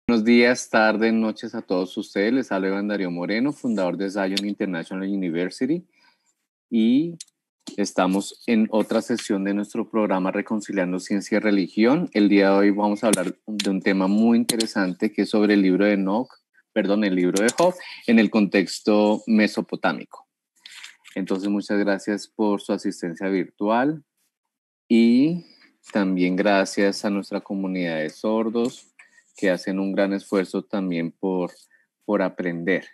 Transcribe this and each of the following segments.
Buenos días, tardes, noches a todos ustedes. Les habla Iván Darío Moreno, fundador de Zion International University, y estamos en otra sesión de nuestro programa Reconciliando Ciencia y Religión. El día de hoy vamos a hablar de un tema muy interesante que es sobre el libro de el libro de Job en el contexto mesopotámico. Entonces, muchas gracias por su asistencia virtual y también gracias a nuestra comunidad de sordos que hacen un gran esfuerzo también por aprender.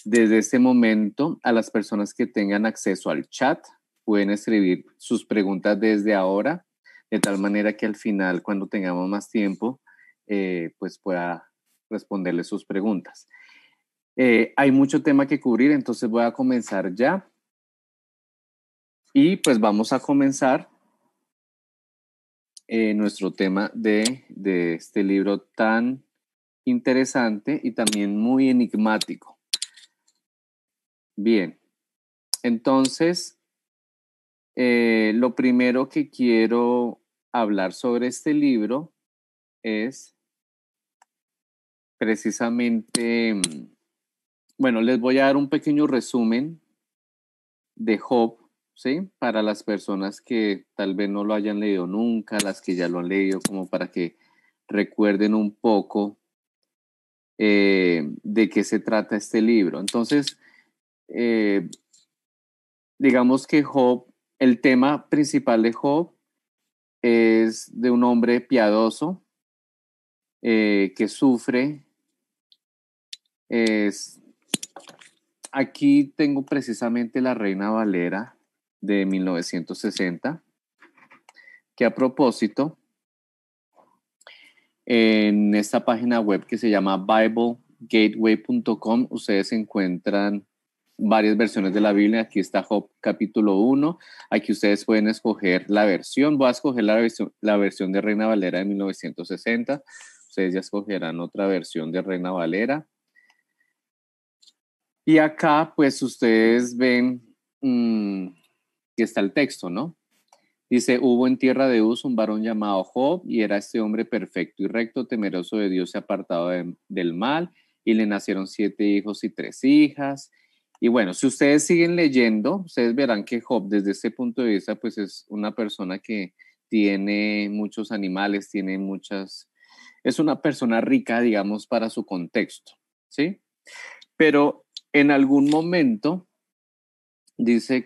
Desde este momento, a las personas que tengan acceso al chat, pueden escribir sus preguntas desde ahora, de tal manera que al final, cuando tengamos más tiempo, pues pueda responderles sus preguntas. Hay mucho tema que cubrir, entonces voy a comenzar ya. Y pues vamos a comenzar nuestro tema de este libro tan interesante y también muy enigmático. Bien, entonces, lo primero que quiero hablar sobre este libro es precisamente, bueno, les voy a dar un pequeño resumen de Job, ¿sí? Para las personas que tal vez no lo hayan leído nunca, las que ya lo han leído, como para que recuerden un poco de qué se trata este libro. Entonces, digamos que Job, el tema principal de Job es de un hombre piadoso que sufre. Aquí tengo precisamente la Reina Valera de 1960, que a propósito, en esta página web que se llama BibleGateway.com, ustedes encuentran varias versiones de la Biblia. Aquí está Job capítulo 1. Aquí ustedes pueden escoger la versión. Voy a escoger la versión de Reina Valera de 1960. Ustedes ya escogerán otra versión de Reina Valera. Y acá, pues, ustedes ven que está el texto, ¿no? Dice, hubo en tierra de Uz un varón llamado Job, y era este hombre perfecto y recto, temeroso de Dios y apartado del mal, y le nacieron 7 hijos y 3 hijas. Y bueno, si ustedes siguen leyendo, ustedes verán que Job, desde este punto de vista, pues es una persona que tiene muchos animales, es una persona rica, digamos, para su contexto, ¿sí? Pero en algún momento dice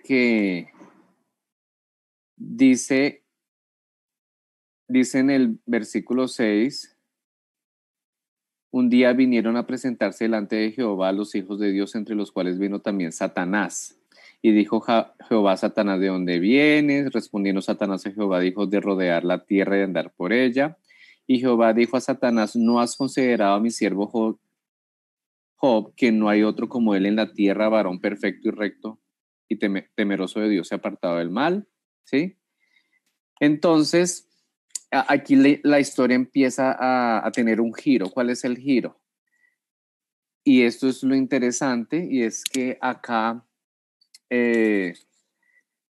en el versículo 6, un día vinieron a presentarse delante de Jehová los hijos de Dios, entre los cuales vino también Satanás. Y dijo Jehová a Satanás, ¿de dónde vienes? Respondiendo Satanás a Jehová, dijo, de rodear la tierra y de andar por ella. Y Jehová dijo a Satanás, ¿no has considerado a mi siervo Job, que no hay otro como él en la tierra, varón perfecto y recto y temeroso de Dios y apartado del mal? ¿Sí? Entonces, aquí la historia empieza a tener un giro. ¿Cuál es el giro? Y esto es lo interesante, y es que acá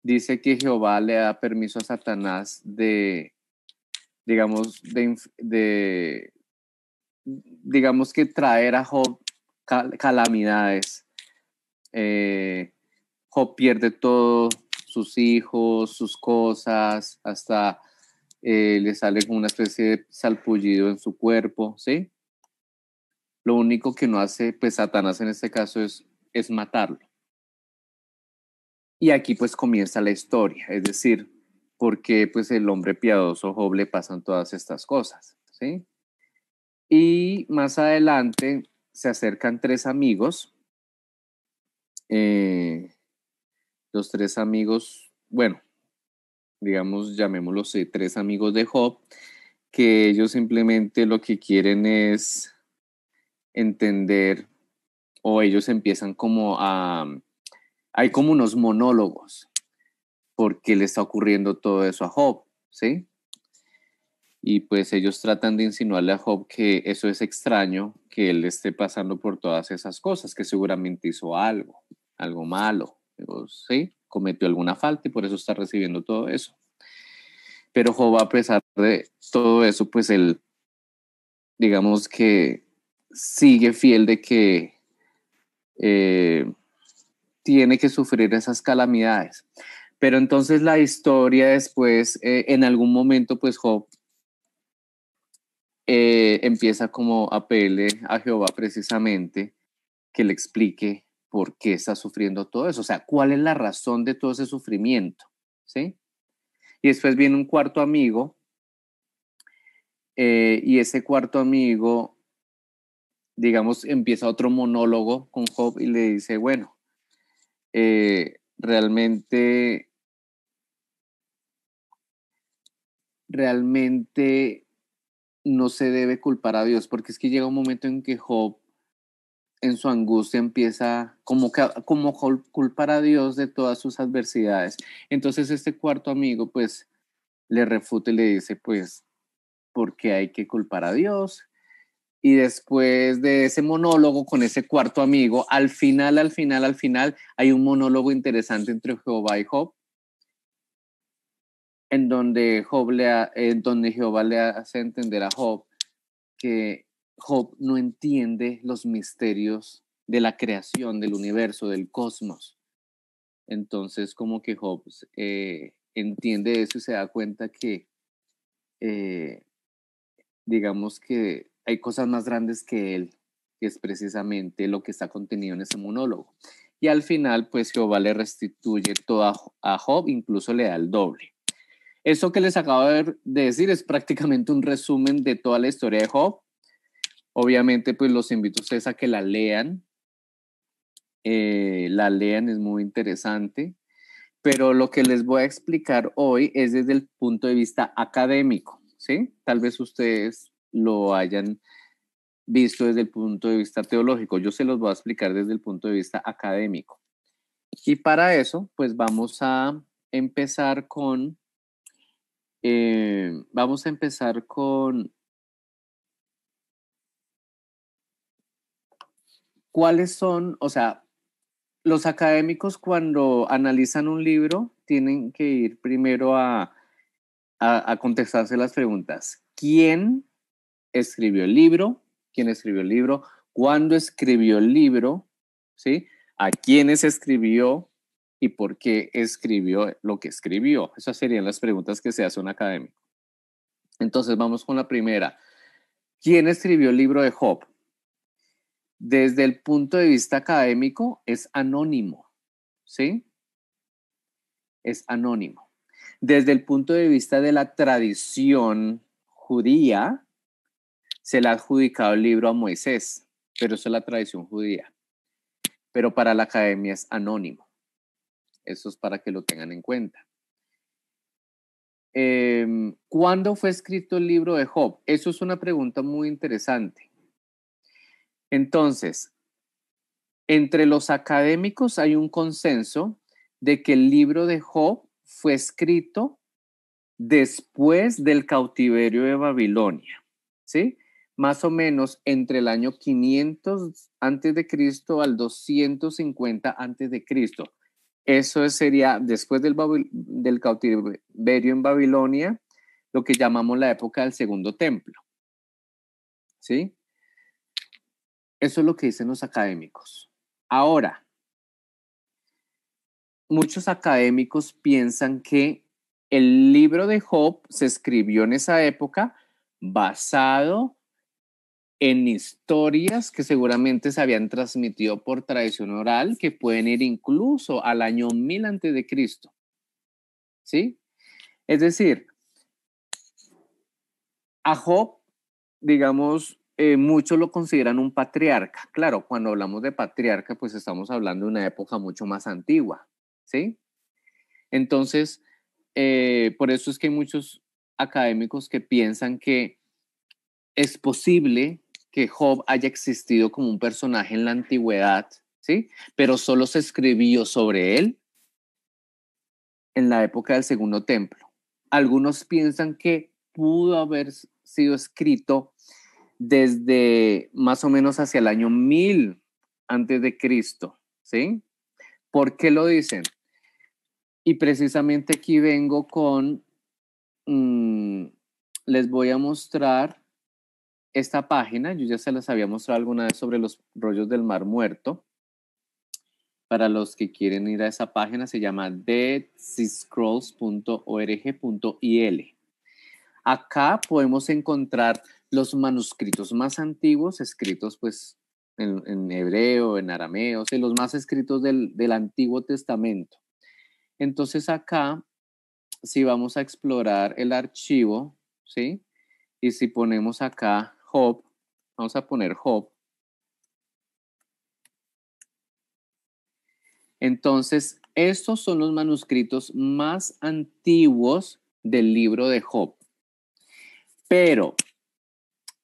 dice que Jehová le da permiso a Satanás digamos que traer a Job calamidades. Job pierde todo, sus hijos, sus cosas, hasta le sale como una especie de salpullido en su cuerpo, ¿sí? Lo único que no hace, pues, Satanás en este caso es matarlo. Y aquí pues comienza la historia, es decir, porque pues el hombre piadoso Job le pasan todas estas cosas, ¿sí? Y más adelante se acercan 3 amigos, los 3 amigos, bueno, digamos, llamémoslos 3 amigos de Job, que ellos simplemente lo que quieren es entender, o ellos empiezan hay como unos monólogos, por qué le está ocurriendo todo eso a Job, ¿sí? Y pues ellos tratan de insinuarle a Job que eso es extraño, que él esté pasando por todas esas cosas, que seguramente hizo algo malo, ¿sí? Cometió alguna falta y por eso está recibiendo todo eso. Pero Job, a pesar de todo eso, pues él digamos que sigue fiel de que tiene que sufrir esas calamidades. Pero entonces la historia después, en algún momento, pues Job empieza como a pedirle a Jehová precisamente que le explique por qué está sufriendo todo eso. O sea, cuál es la razón de todo ese sufrimiento, ¿sí? Y después viene un cuarto amigo y ese cuarto amigo, digamos, empieza otro monólogo con Job y le dice, bueno, realmente no se debe culpar a Dios, porque es que llega un momento en que Job en su angustia empieza como culpar a Dios de todas sus adversidades. Entonces este cuarto amigo pues le refuta y le dice pues, ¿por qué hay que culpar a Dios? Y después de ese monólogo con ese cuarto amigo, al final, hay un monólogo interesante entre Jehová y Job, en donde Jehová le hace entender a Job que Job no entiende los misterios de la creación, del universo, del cosmos. Entonces, como que Job entiende eso y se da cuenta que, eh, digamos que hay cosas más grandes que él, que es precisamente lo que está contenido en ese monólogo. Y al final, pues Jehová le restituye todo a Job, incluso le da el doble. Eso que les acabo de decir es prácticamente un resumen de toda la historia de Job. Obviamente, pues los invito a ustedes a que la lean. Es muy interesante. Pero lo que les voy a explicar hoy es desde el punto de vista académico, ¿sí? Tal vez ustedes lo hayan visto desde el punto de vista teológico. Yo se los voy a explicar desde el punto de vista académico. Y para eso, pues empezar con, vamos a empezar con cuáles son, o sea, los académicos cuando analizan un libro tienen que ir primero a contestarse las preguntas. ¿Quién escribió el libro? ¿Quién escribió el libro? ¿Cuándo escribió el libro? ¿Sí? ¿A quiénes escribió? ¿Y por qué escribió lo que escribió? Esas serían las preguntas que se hace un académico. Entonces vamos con la primera. ¿Quién escribió el libro de Job? Desde el punto de vista académico es anónimo, ¿sí? Es anónimo. Desde el punto de vista de la tradición judía, se le ha adjudicado el libro a Moisés, pero eso es la tradición judía. Pero para la academia es anónimo. Eso es para que lo tengan en cuenta. ¿Cuándo fue escrito el libro de Job? Eso es una pregunta muy interesante. Entonces, entre los académicos hay un consenso de que el libro de Job fue escrito después del cautiverio de Babilonia, ¿sí? Más o menos entre el año 500 antes de Cristo al 250 antes de Cristo. Eso sería después del cautiverio en Babilonia, lo que llamamos la época del Segundo Templo, ¿sí? Eso es lo que dicen los académicos. Ahora, muchos académicos piensan que el libro de Job se escribió en esa época basado en historias que seguramente se habían transmitido por tradición oral, que pueden ir incluso al año 1000 antes de Cristo, ¿sí? Es decir, a Job, digamos, muchos lo consideran un patriarca. Claro, cuando hablamos de patriarca, pues estamos hablando de una época mucho más antigua, ¿sí? Entonces, por eso es que hay muchos académicos que piensan que es posible que Job haya existido como un personaje en la antigüedad, ¿sí? Pero solo se escribió sobre él en la época del Segundo Templo. Algunos piensan que pudo haber sido escrito desde más o menos hacia el año 1000 antes de Cristo, ¿sí? ¿Por qué lo dicen? Y precisamente aquí vengo con, les voy a mostrar esta página, yo ya se las había mostrado alguna vez sobre los rollos del Mar Muerto. Para los que quieren ir a esa página, se llama deadseascrolls.org.il. Acá podemos encontrar los manuscritos más antiguos, escritos pues en hebreo, en arameo, o sea, los más escritos del Antiguo Testamento. Entonces acá, si vamos a explorar el archivo, ¿sí? Y si ponemos acá Job, vamos a poner Job. Entonces, estos son los manuscritos más antiguos del libro de Job. Pero,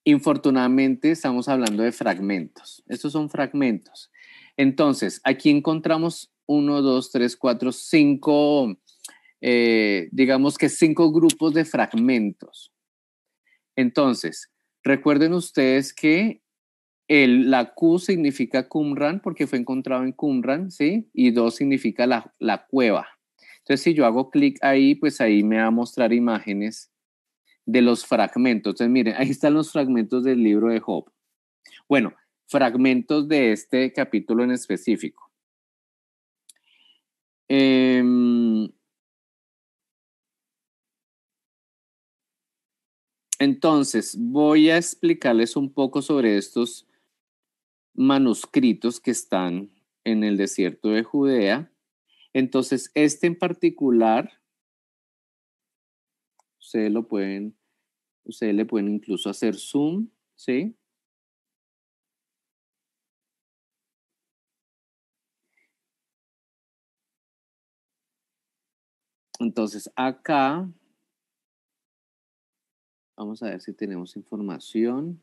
infortunadamente, estamos hablando de fragmentos. Estos son fragmentos. Entonces, aquí encontramos 1, 2, 3, 4, 5, digamos que 5 grupos de fragmentos. Entonces, recuerden ustedes que la Q significa Qumran porque fue encontrado en Qumran, ¿sí? Y 2 significa la cueva. Entonces, si yo hago clic ahí, pues ahí me va a mostrar imágenes de los fragmentos. Entonces, miren, ahí están los fragmentos del libro de Job. Bueno, fragmentos de este capítulo en específico. Entonces, voy a explicarles un poco sobre estos manuscritos que están en el desierto de Judea. Entonces, este en particular, ustedes le pueden incluso hacer zoom, ¿sí? Entonces, acá, vamos a ver si tenemos información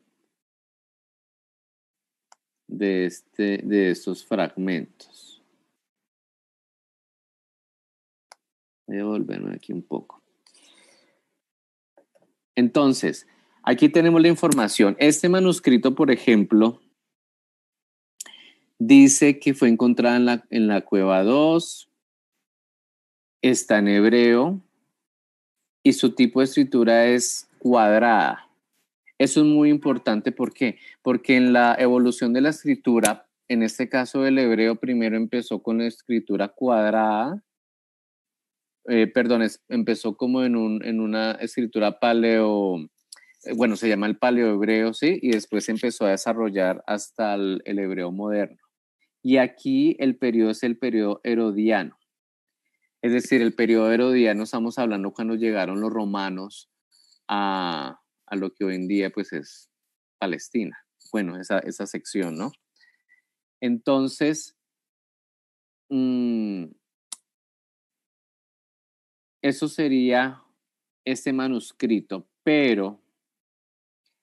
de estos fragmentos. Voy a volverme aquí un poco. Entonces, aquí tenemos la información. Este manuscrito, por ejemplo, dice que fue encontrada en la cueva 2, está en hebreo y su tipo de escritura es cuadrada. Eso es muy importante, ¿por qué? Porque en la evolución de la escritura, en este caso el hebreo primero empezó con la escritura cuadrada, empezó como en una escritura bueno, se llama el paleohebreo, ¿sí? Y después se empezó a desarrollar hasta el hebreo moderno. Y aquí el periodo es el periodo herodiano. Es decir, el periodo herodiano estamos hablando cuando llegaron los romanos a lo que hoy en día pues es Palestina. Bueno, esa sección, ¿no? Entonces, eso sería este manuscrito, pero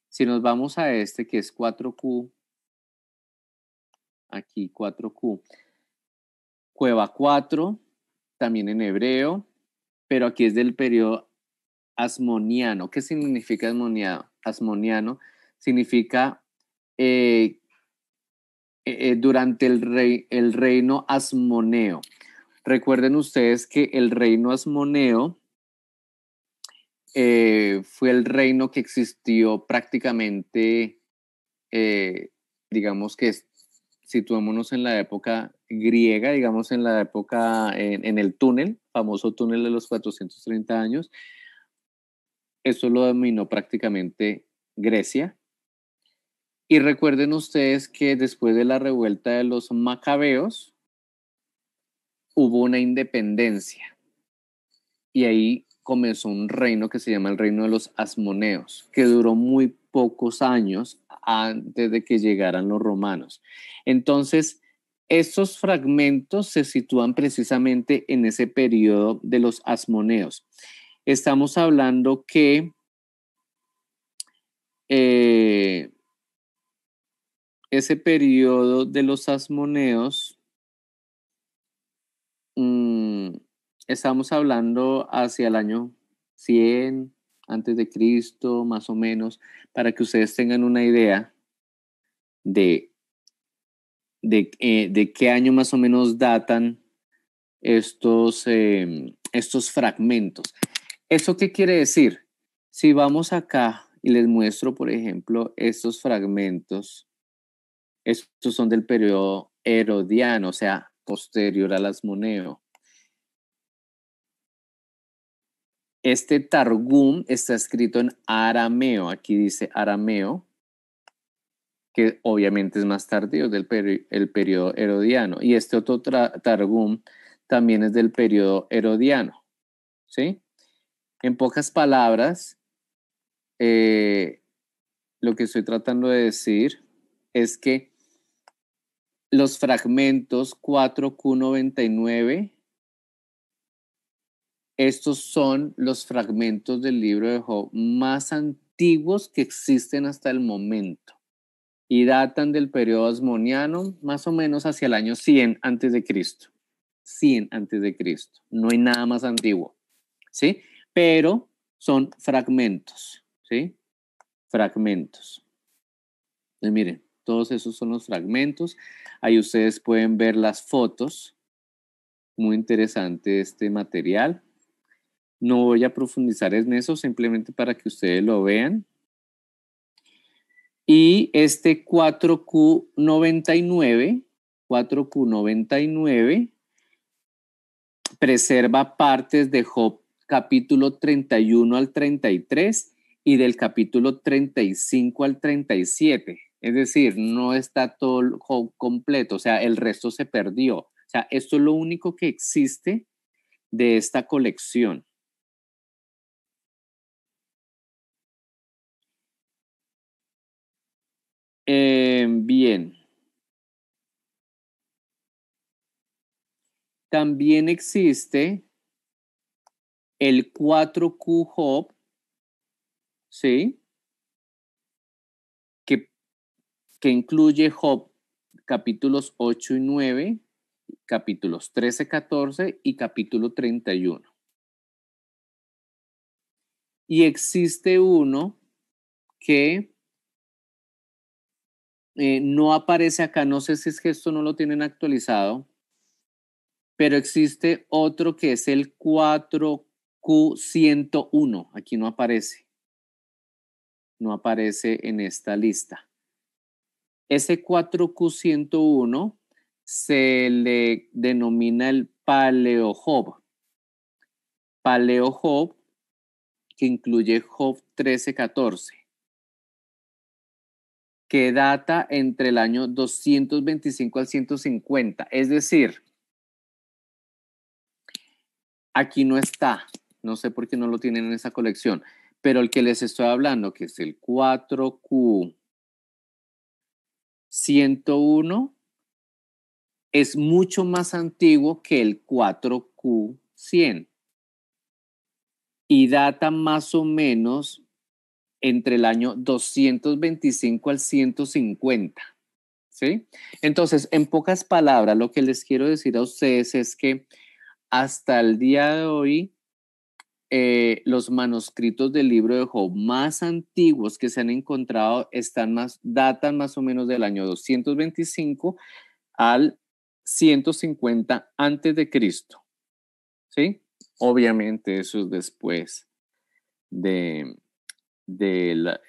si nos vamos a este que es 4Q, aquí 4Q, Cueva 4, también en hebreo, pero aquí es del periodo asmoniano. ¿Qué significa asmoniano? Asmoniano significa durante el reino asmoneo. Recuerden ustedes que el reino asmoneo fue el reino que existió prácticamente, digamos que situémonos en la época griega, digamos en la época, en el túnel, famoso túnel de los 430 años. Eso lo dominó prácticamente Grecia. Y recuerden ustedes que después de la revuelta de los macabeos, hubo una independencia. Y ahí comenzó un reino que se llama el reino de los asmoneos, que duró muy pocos años antes de que llegaran los romanos. Entonces, estos fragmentos se sitúan precisamente en ese periodo de los asmoneos. Estamos hablando que ese periodo de los asmoneos, estamos hablando hacia el año 100 antes de Cristo, más o menos, para que ustedes tengan una idea de qué año más o menos datan estos fragmentos. ¿Eso qué quiere decir? Si vamos acá y les muestro, por ejemplo, estos fragmentos. Estos son del periodo herodiano, o sea, posterior al Asmoneo. Este Targum está escrito en arameo, aquí dice arameo, que obviamente es más tardío, del el periodo herodiano. Y este otro Targum también es del periodo herodiano, ¿sí? En pocas palabras, lo que estoy tratando de decir es que los fragmentos 4Q99, estos son los fragmentos del libro de Job más antiguos que existen hasta el momento y datan del periodo asmoniano más o menos hacia el año 100 antes de Cristo. 100 antes de Cristo. No hay nada más antiguo, ¿sí? Pero son fragmentos, ¿sí? Fragmentos. Entonces, miren, todos esos son los fragmentos. Ahí ustedes pueden ver las fotos. Muy interesante este material. No voy a profundizar en eso, simplemente para que ustedes lo vean. Y este 4Q99 preserva partes de Job capítulo 31 al 33 y del capítulo 35 al 37. Es decir, no está todo Job completo, o sea, el resto se perdió. O sea, esto es lo único que existe de esta colección. Bien. También existe el 4Q Job, ¿sí? Que incluye Job capítulos 8 y 9, capítulos 13, 14 y capítulo 31. Y existe uno que no aparece acá, no sé si es que esto no lo tienen actualizado, pero existe otro que es el 4Q101, aquí no aparece en esta lista. Ese 4Q101 se le denomina el Paleo-Job. Paleo-Job, que incluye Job 13-14, que data entre el año 225 al 150. Es decir, aquí no está, no sé por qué no lo tienen en esa colección, pero el que les estoy hablando, que es el 4Q101, es mucho más antiguo que el 4Q100 y data más o menos entre el año 225 al 150, ¿sí? Entonces, en pocas palabras, lo que les quiero decir a ustedes es que hasta el día de hoy, los manuscritos del libro de Job más antiguos que se han encontrado datan más o menos del año 225 al 150 antes de Cristo, ¿sí? Obviamente eso es después de, del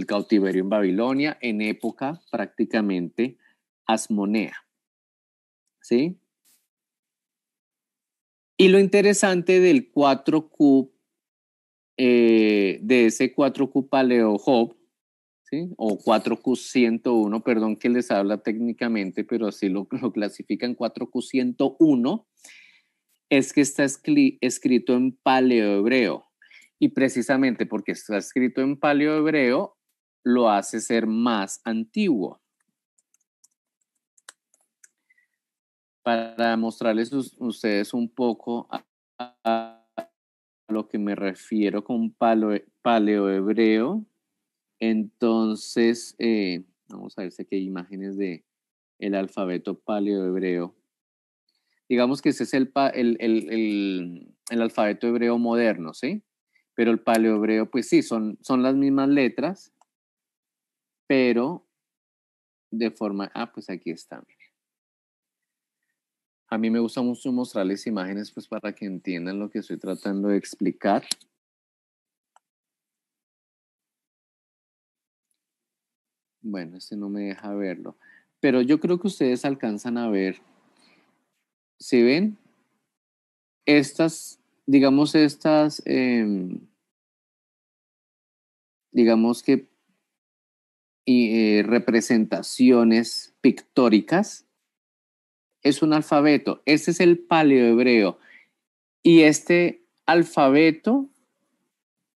cautiverio en Babilonia, en época prácticamente asmonea, ¿sí? Y lo interesante del 4Q, de ese 4Q Paleo Job, ¿sí? O 4Q101, perdón que les habla técnicamente, pero así lo clasifican 4Q101, es que está escrito en paleohebreo. Y precisamente porque está escrito en paleohebreo, lo hace ser más antiguo. Para mostrarles ustedes un poco a lo que me refiero con paleohebreo, entonces, vamos a ver si aquí hay imágenes de el alfabeto paleohebreo. Digamos que ese es el alfabeto hebreo moderno, ¿sí? Pero el paleohebreo, pues sí, son las mismas letras, pero de forma... Ah, pues aquí está. A mí me gusta mucho mostrarles imágenes, pues para que entiendan lo que estoy tratando de explicar. Bueno, este no me deja verlo. Pero yo creo que ustedes alcanzan a ver. ¿Se ven? Estas, digamos, digamos que representaciones pictóricas. Es un alfabeto. Este es el paleohebreo. Y este alfabeto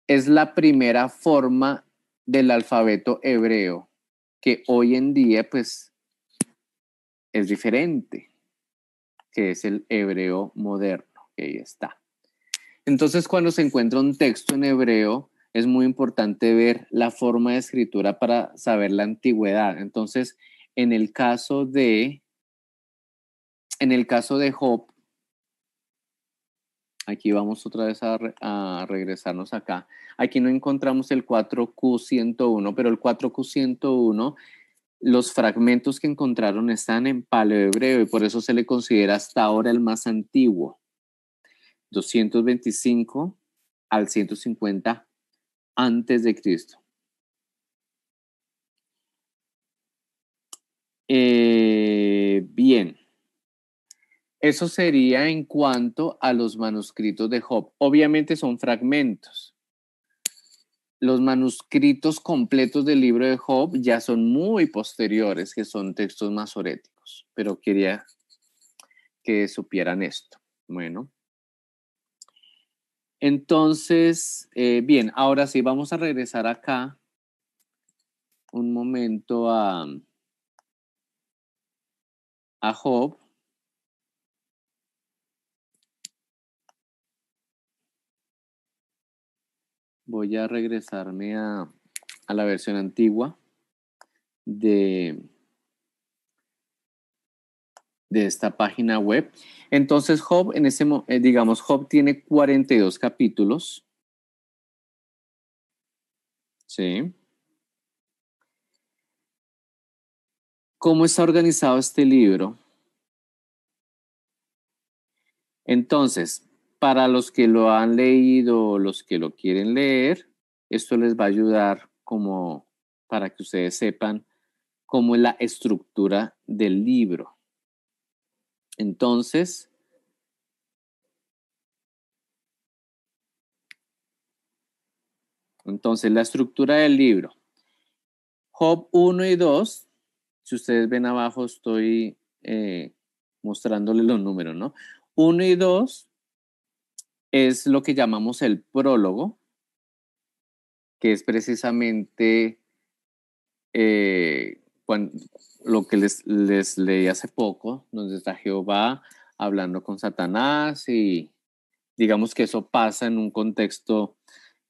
es la primera forma del alfabeto hebreo, que hoy en día, pues, es diferente, que es el hebreo moderno, que ahí está. Entonces, cuando se encuentra un texto en hebreo, es muy importante ver la forma de escritura para saber la antigüedad. Entonces, en el caso de Job, aquí vamos otra vez a regresarnos acá. Aquí no encontramos el 4Q101, pero el 4Q101, los fragmentos que encontraron están en paleohebreo y por eso se le considera hasta ahora el más antiguo. 225 al 150 antes de Cristo. Bien, eso sería en cuanto a los manuscritos de Job. Obviamente son fragmentos. Los manuscritos completos del libro de Job ya son muy posteriores, que son textos masoréticos, pero quería que supieran esto. Bueno. Entonces, bien, ahora sí, vamos a regresar acá un momento a Job. Voy a regresarme a la versión antigua de esta página web. Entonces, Job, digamos, Job tiene 42 capítulos. ¿Sí? ¿Cómo está organizado este libro? Entonces, para los que lo han leído, los que lo quieren leer, esto les va a ayudar como para que ustedes sepan cómo es la estructura del libro. Entonces, la estructura del libro. Job 1 y 2, si ustedes ven abajo, estoy mostrándoles los números, ¿no? 1 y 2 es lo que llamamos el prólogo, que es precisamente lo que les leí hace poco, donde está Jehová hablando con Satanás y digamos que eso pasa en un contexto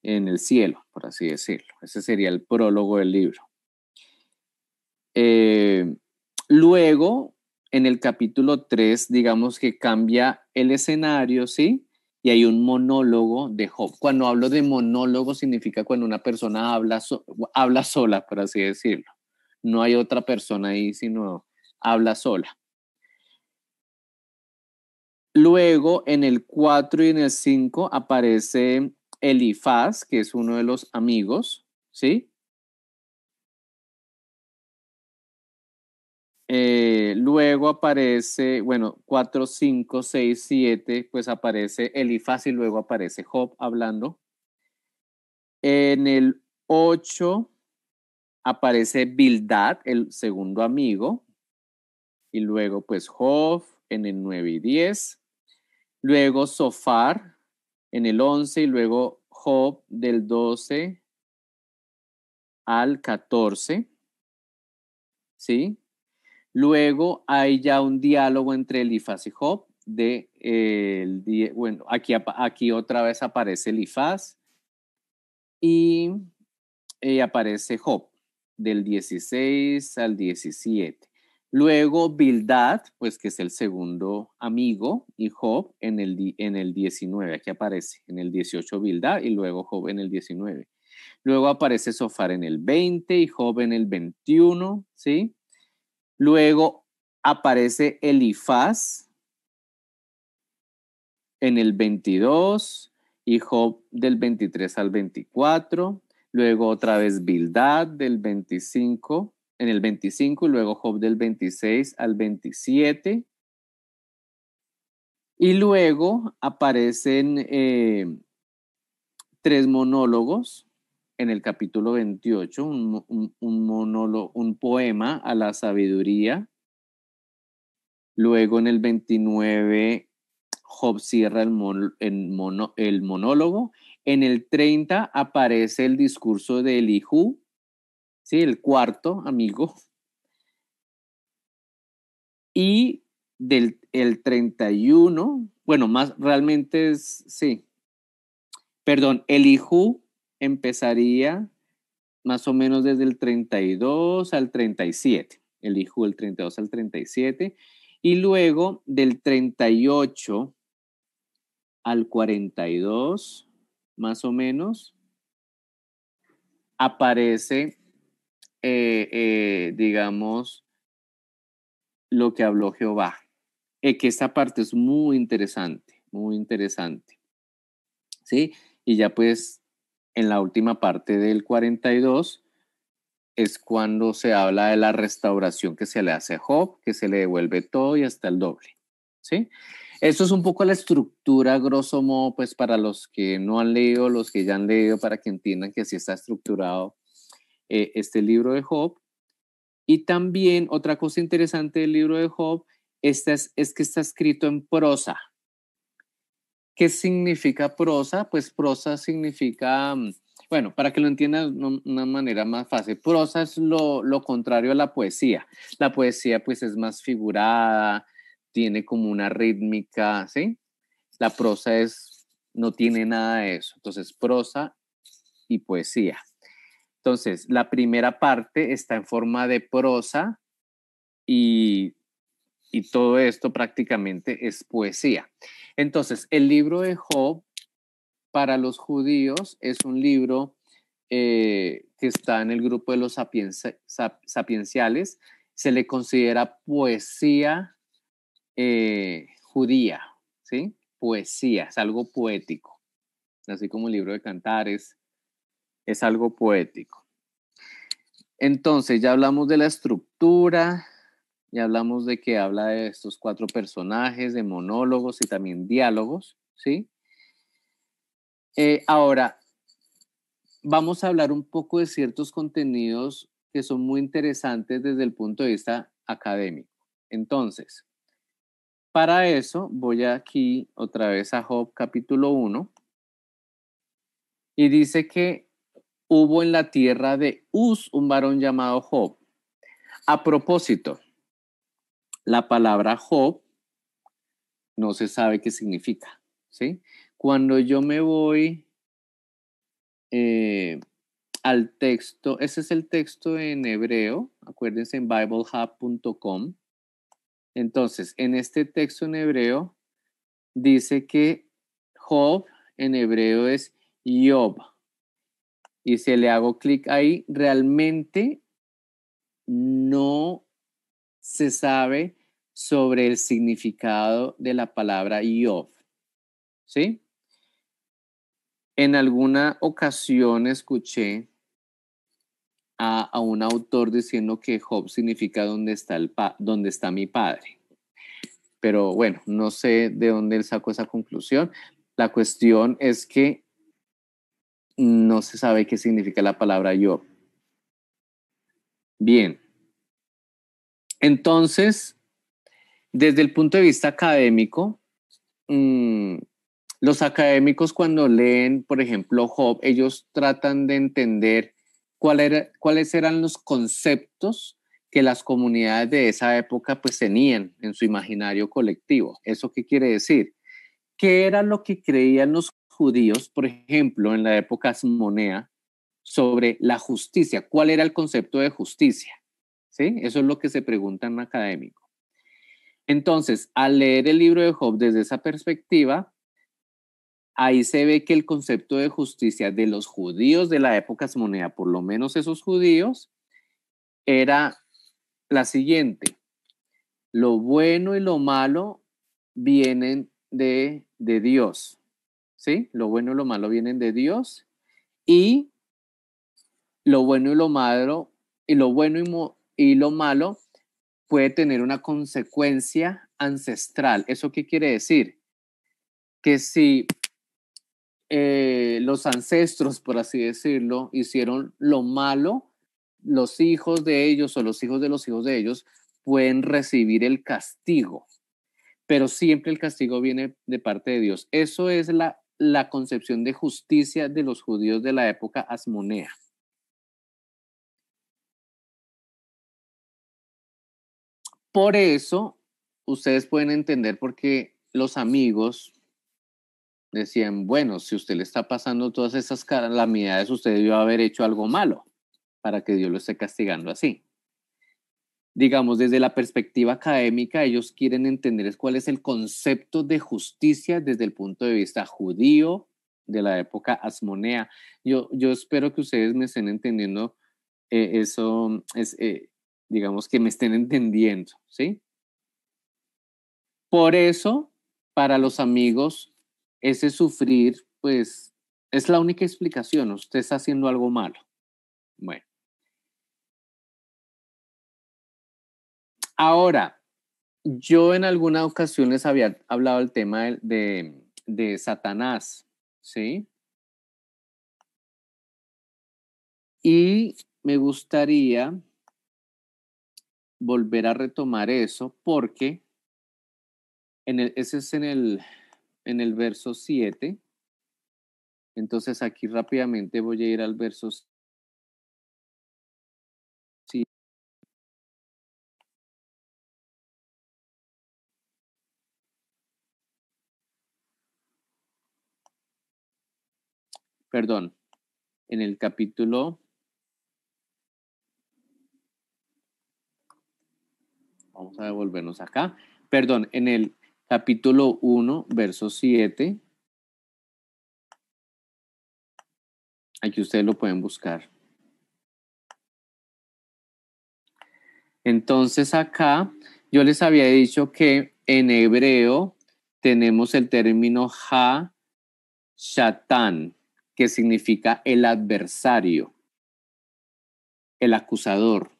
en el cielo, por así decirlo. Ese sería el prólogo del libro. Luego, en el capítulo 3, digamos que cambia el escenario, ¿sí? Y hay un monólogo de Job. Cuando hablo de monólogo significa cuando una persona habla sola, por así decirlo. No hay otra persona ahí, sino habla sola. Luego, en el 4 y en el 5 aparece Elifaz, que es uno de los amigos, ¿sí? Luego aparece, 4, 5, 6, 7, pues aparece Elifaz y luego aparece Job hablando. En el 8 aparece Bildad, el segundo amigo, y luego pues Job en el 9 y 10. Luego Sofar en el 11 y luego Job del 12 al 14, ¿sí? Luego hay ya un diálogo entre Elifaz y Job. Aquí otra vez aparece Elifaz y aparece Job del 16 al 17. Luego Bildad, pues que es el segundo amigo, y Job en el 19, aquí aparece, en el 18 Bildad y luego Job en el 19. Luego aparece Sofar en el 20 y Job en el 21, ¿sí? Luego aparece Elifaz en el 22 y Job del 23 al 24. Luego otra vez Bildad del 25 en el 25, y luego Job del 26 al 27. Y luego aparecen 3 monólogos en el capítulo 28, un monólogo, un poema a la sabiduría. Luego en el 29, Job cierra el monólogo. En el 30 aparece el discurso de Elihu, ¿sí? El cuarto amigo. Y el 31, bueno, más realmente es, sí. Perdón, Elihu empezaría más o menos desde el 32 al 37. Elihu del 32 al 37. Y luego del 38 al 42, más o menos, aparece, digamos, lo que habló Jehová. Que esta parte es muy interesante, muy interesante. ¿Sí? Y ya pues en la última parte del 42 es cuando se habla de la restauración que se le hace a Job, que se le devuelve todo y hasta el doble. ¿Sí? Eso es un poco la estructura, grosso modo, pues para los que no han leído, los que ya han leído, para que entiendan que así está estructurado este libro de Job. Y también otra cosa interesante del libro de Job es que está escrito en prosa. ¿Qué significa prosa? Pues prosa significa, bueno, para que lo entiendan de una manera más fácil, prosa es lo contrario a la poesía. La poesía pues es más figurada, tiene como una rítmica, ¿sí? La prosa no tiene nada de eso. Entonces, prosa y poesía. Entonces, la primera parte está en forma de prosa y todo esto prácticamente es poesía. Entonces, el libro de Job para los judíos es un libro que está en el grupo de los sapienciales. Se le considera poesía judía, ¿sí? Poesía, es algo poético. Así como el libro de Cantares es algo poético. Entonces, ya hablamos de la estructura, ya hablamos de que habla de estos 4 personajes, de monólogos y también diálogos, ¿sí? Ahora, vamos a hablar un poco de ciertos contenidos que son muy interesantes desde el punto de vista académico. Entonces, para eso voy aquí otra vez a Job capítulo 1 y dice que hubo en la tierra de Uz un varón llamado Job. A propósito, la palabra Job no se sabe qué significa, ¿sí? Cuando yo me voy al texto, ese es el texto en hebreo, acuérdense en biblehub.com. Entonces, en este texto en hebreo dice que Job en hebreo es Job. Y si le hago clic ahí, realmente no se sabe sobre el significado de la palabra Job. ¿Sí? En alguna ocasión escuché a un autor diciendo que Job significa donde está mi padre. Pero bueno, no sé de dónde él sacó esa conclusión. La cuestión es que no se sabe qué significa la palabra Job. Bien. Entonces, desde el punto de vista académico, los académicos cuando leen, por ejemplo, Job, ellos tratan de entender cuáles eran los conceptos que las comunidades de esa época pues tenían en su imaginario colectivo. ¿Eso qué quiere decir? ¿Qué era lo que creían los judíos, por ejemplo, en la época asmonea, sobre la justicia? ¿Cuál era el concepto de justicia? ¿Sí? Eso es lo que se pregunta en un académico. Entonces, al leer el libro de Job desde esa perspectiva, ahí se ve que el concepto de justicia de los judíos de la época asmonea, por lo menos esos judíos, era la siguiente: lo bueno y lo malo vienen de Dios, ¿sí? Lo bueno y lo malo vienen de Dios, y lo bueno y lo malo, y lo bueno y lo malo puede tener una consecuencia ancestral. ¿Eso qué quiere decir? Que si los ancestros, por así decirlo, hicieron lo malo, los hijos de ellos o los hijos de ellos pueden recibir el castigo, pero siempre el castigo viene de parte de Dios. Eso es la concepción de justicia de los judíos de la época asmonea. Por eso, ustedes pueden entender por qué los amigos decían, bueno, si usted le está pasando todas esas calamidades, usted debió haber hecho algo malo para que Dios lo esté castigando así. Digamos, desde la perspectiva académica, ellos quieren entender cuál es el concepto de justicia desde el punto de vista judío de la época asmonea. Yo espero que ustedes me estén entendiendo eso, digamos que me estén entendiendo, ¿sí? Por eso, para los amigos, ese sufrir, pues, es la única explicación. Usted está haciendo algo malo. Bueno, ahora, yo en alguna ocasión les había hablado del tema de Satanás, ¿sí? Y me gustaría volver a retomar eso porque ese es en el verso 7. Entonces aquí rápidamente voy a ir al verso 7. Perdón, en el capítulo, vamos a devolvernos acá, perdón, en el capítulo 1, verso 7, aquí ustedes lo pueden buscar. Entonces acá yo les había dicho que en hebreo tenemos el término ha-shatán, que significa el adversario, el acusador,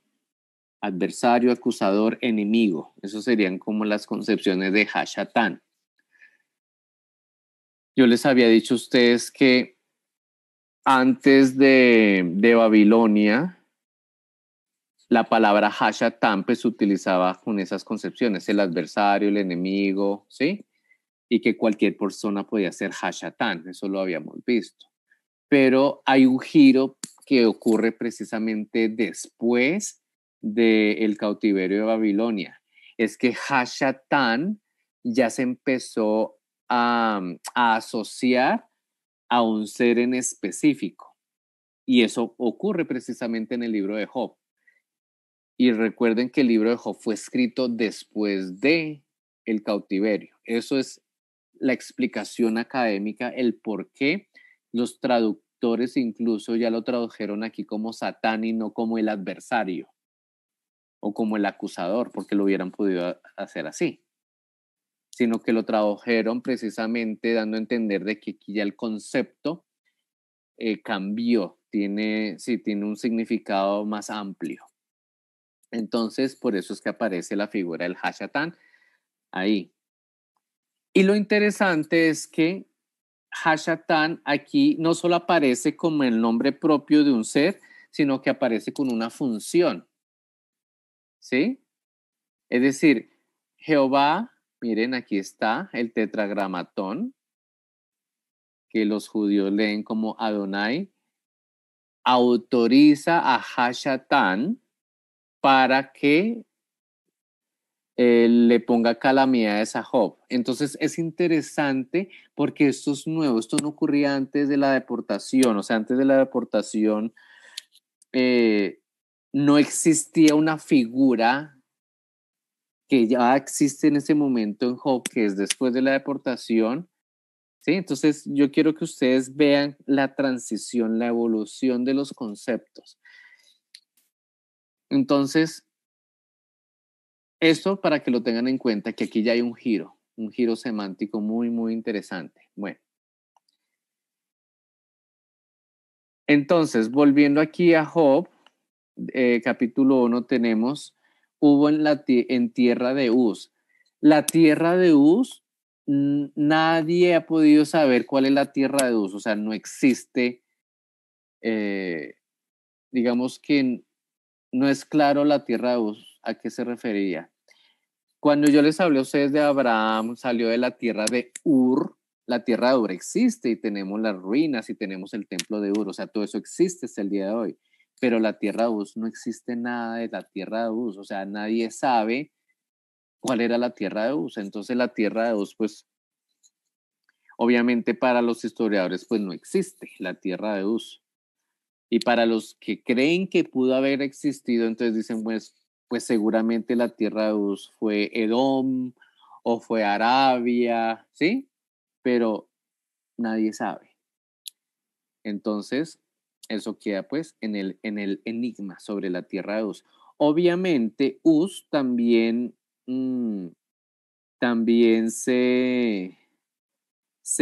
adversario, acusador, enemigo. Eso serían como las concepciones de ha-shatán. Yo les había dicho a ustedes que antes de Babilonia, la palabra Hashatán pues se utilizaba con esas concepciones, el adversario, el enemigo, ¿sí? Y que cualquier persona podía ser Hashatán, eso lo habíamos visto. Pero hay un giro que ocurre precisamente después del cautiverio de Babilonia. Es que Hashatán ya se empezó a asociar a un ser en específico. Y eso ocurre precisamente en el libro de Job. Y recuerden que el libro de Job fue escrito después de el cautiverio. Eso es la explicación académica, el por qué los traductores incluso ya lo tradujeron aquí como Satán y no como el adversario o como el acusador, porque lo hubieran podido hacer así, sino que lo tradujeron precisamente dando a entender de que aquí ya el concepto cambió, tiene un significado más amplio. Entonces, por eso es que aparece la figura del Hashatán ahí. Y lo interesante es que Hashatán aquí no solo aparece como el nombre propio de un ser, sino que aparece con una función. ¿Sí? Es decir, Jehová, miren, aquí está el tetragramatón, que los judíos leen como Adonai, autoriza a Hashatán para que le ponga calamidades a Job. Entonces es interesante porque esto es nuevo, esto no ocurría antes de la deportación, o sea, antes de la deportación no existía una figura que ya existe en ese momento en Job, que es después de la deportación, ¿sí? Entonces yo quiero que ustedes vean la transición, la evolución de los conceptos. Entonces, esto para que lo tengan en cuenta, que aquí ya hay un giro semántico muy, muy interesante. Bueno, entonces, volviendo aquí a Job, capítulo 1 tenemos, hubo en tierra de Uz. La tierra de Uz, nadie ha podido saber cuál es la tierra de Uz, o sea, no existe, digamos que no es claro la tierra de Uz, ¿a qué se refería? Cuando yo les hablé a ustedes de Abraham, salió de la tierra de Ur. La tierra de Ur existe y tenemos las ruinas y tenemos el templo de Ur, o sea, todo eso existe hasta el día de hoy. Pero la tierra de Uz no existe nada de la tierra de Uz, o sea, nadie sabe cuál era la tierra de Uz. Entonces la tierra de Uz, pues, obviamente para los historiadores, pues no existe la tierra de Uz. Y para los que creen que pudo haber existido, entonces dicen, pues seguramente la tierra de Uz fue Edom o fue Arabia, ¿sí? Pero nadie sabe. Entonces, eso queda pues en el enigma sobre la tierra de Uz. Obviamente, Uz también, también se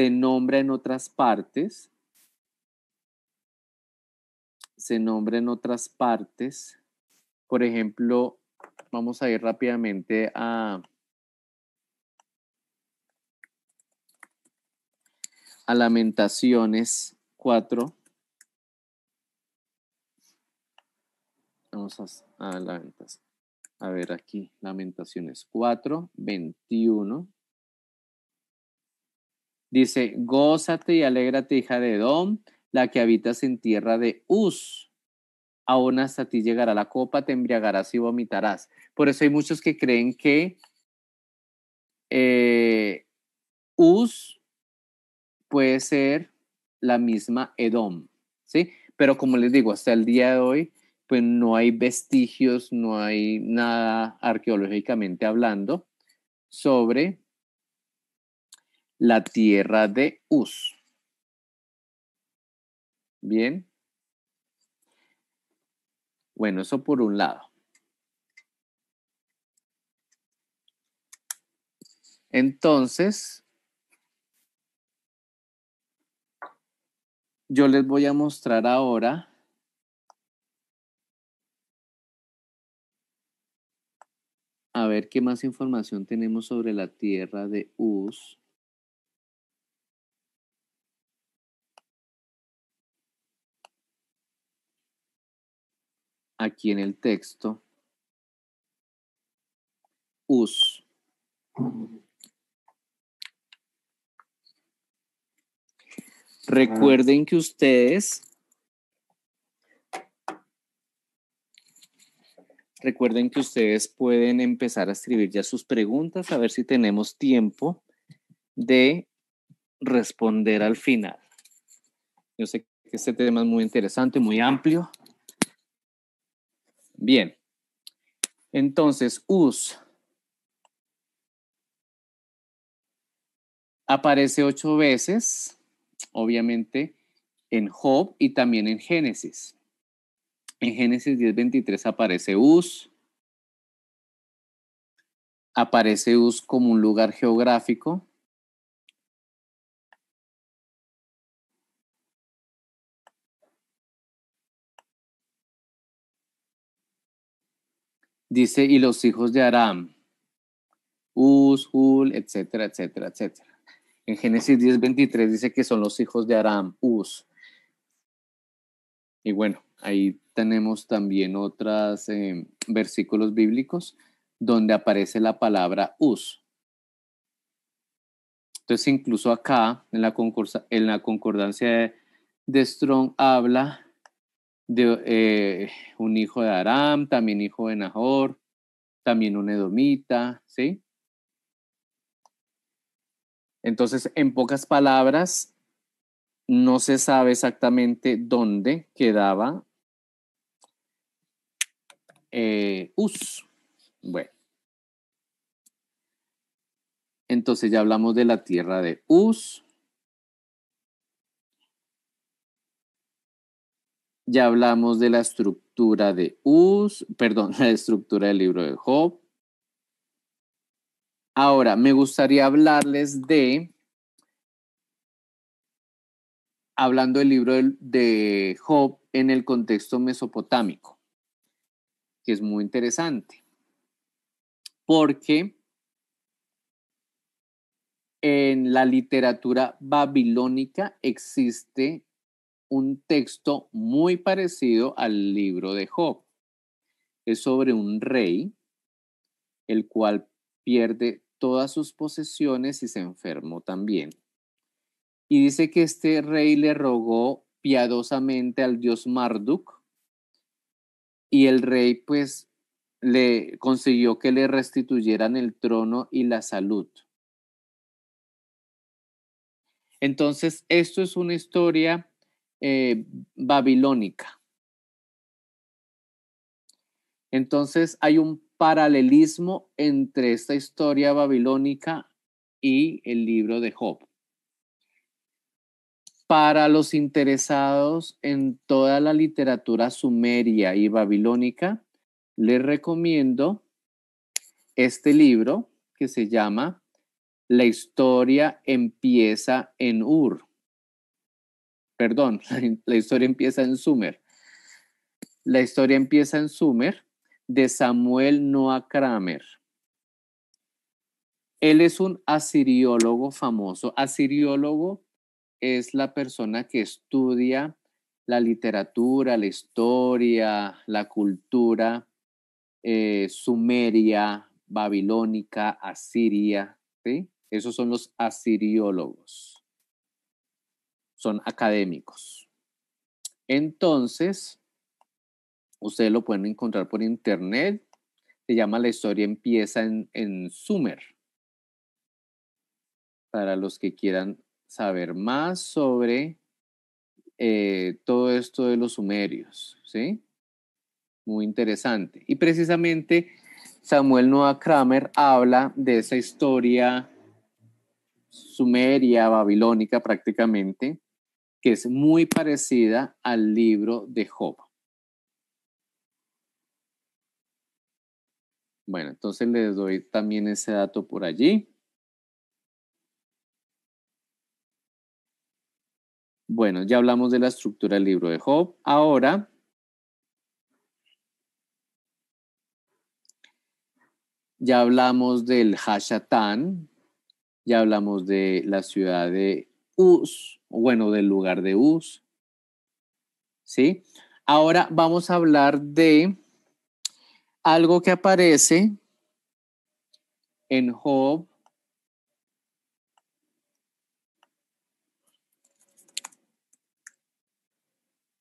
nombra en otras partes, se nombra en otras partes. Por ejemplo, vamos a ir rápidamente a Lamentaciones 4. Vamos a Lamentaciones. A ver aquí, Lamentaciones 4, 21. Dice, gózate y alégrate, hija de Edom, la que habitas en tierra de Uz. Aún hasta ti llegará la copa, te embriagarás y vomitarás. Por eso hay muchos que creen que Uz puede ser la misma Edom, ¿sí? Pero como les digo, hasta el día de hoy, pues no hay vestigios, no hay nada arqueológicamente hablando sobre la tierra de Uz. Bien. Bueno, eso por un lado. Entonces, yo les voy a mostrar ahora a ver qué más información tenemos sobre la tierra de Uz. Aquí en el texto. Uz. Recuerden que ustedes pueden empezar a escribir ya sus preguntas, a ver si tenemos tiempo de responder al final. Yo sé que este tema es muy interesante, muy amplio. Bien. Entonces, Uz aparece 8 veces, obviamente, en Job y también en Génesis. En Génesis 10:23 aparece Uz. Aparece Uz como un lugar geográfico. Dice, y los hijos de Aram, Uz, Hul, etcétera, etcétera, etcétera. En Génesis 10:23 dice que son los hijos de Aram, Uz. Y bueno, ahí tenemos también otros versículos bíblicos donde aparece la palabra Uz. Entonces, incluso acá, en la concordancia de Strong, habla de un hijo de Aram, también hijo de Nahor, también un edomita, ¿sí? Entonces, en pocas palabras, no se sabe exactamente dónde quedaba Uz. Bueno, entonces ya hablamos de la tierra de Uz. Ya hablamos de la estructura de Uz, perdón, la estructura del libro de Job. Ahora, me gustaría hablarles hablando del libro de Job en el contexto mesopotámico. que es muy interesante, porque en la literatura babilónica existe un texto muy parecido al libro de Job. Es sobre un rey, el cual pierde todas sus posesiones y se enfermó también. Y dice que este rey le rogó piadosamente al dios Marduk, y el rey pues le consiguió que le restituyeran el trono y la salud. Entonces, esto es una historia babilónica. Entonces, hay un paralelismo entre esta historia babilónica y el libro de Job. Para los interesados en toda la literatura sumeria y babilónica, les recomiendo este libro que se llama La historia empieza en Ur. Perdón, la historia empieza en Sumer. La historia empieza en Sumer, de Samuel Noah Kramer. Él es un asiriólogo famoso. Asiriólogo es la persona que estudia la literatura, la historia, la cultura sumeria, babilónica, asiria, ¿sí? Esos son los asiriólogos. Son académicos. Entonces, ustedes lo pueden encontrar por internet. Se llama La historia empieza en Sumer. Para los que quieran saber más sobre todo esto de los sumerios, ¿sí? Muy interesante. Y precisamente Samuel Noah Kramer habla de esa historia sumeria, babilónica prácticamente, que es muy parecida al libro de Job. Bueno, entonces les doy también ese dato por allí. Bueno, ya hablamos de la estructura del libro de Job. Ahora ya hablamos del Hashatán, ya hablamos de la ciudad de Uz, bueno, del lugar de Uz, ¿sí? Ahora vamos a hablar de algo que aparece en Job.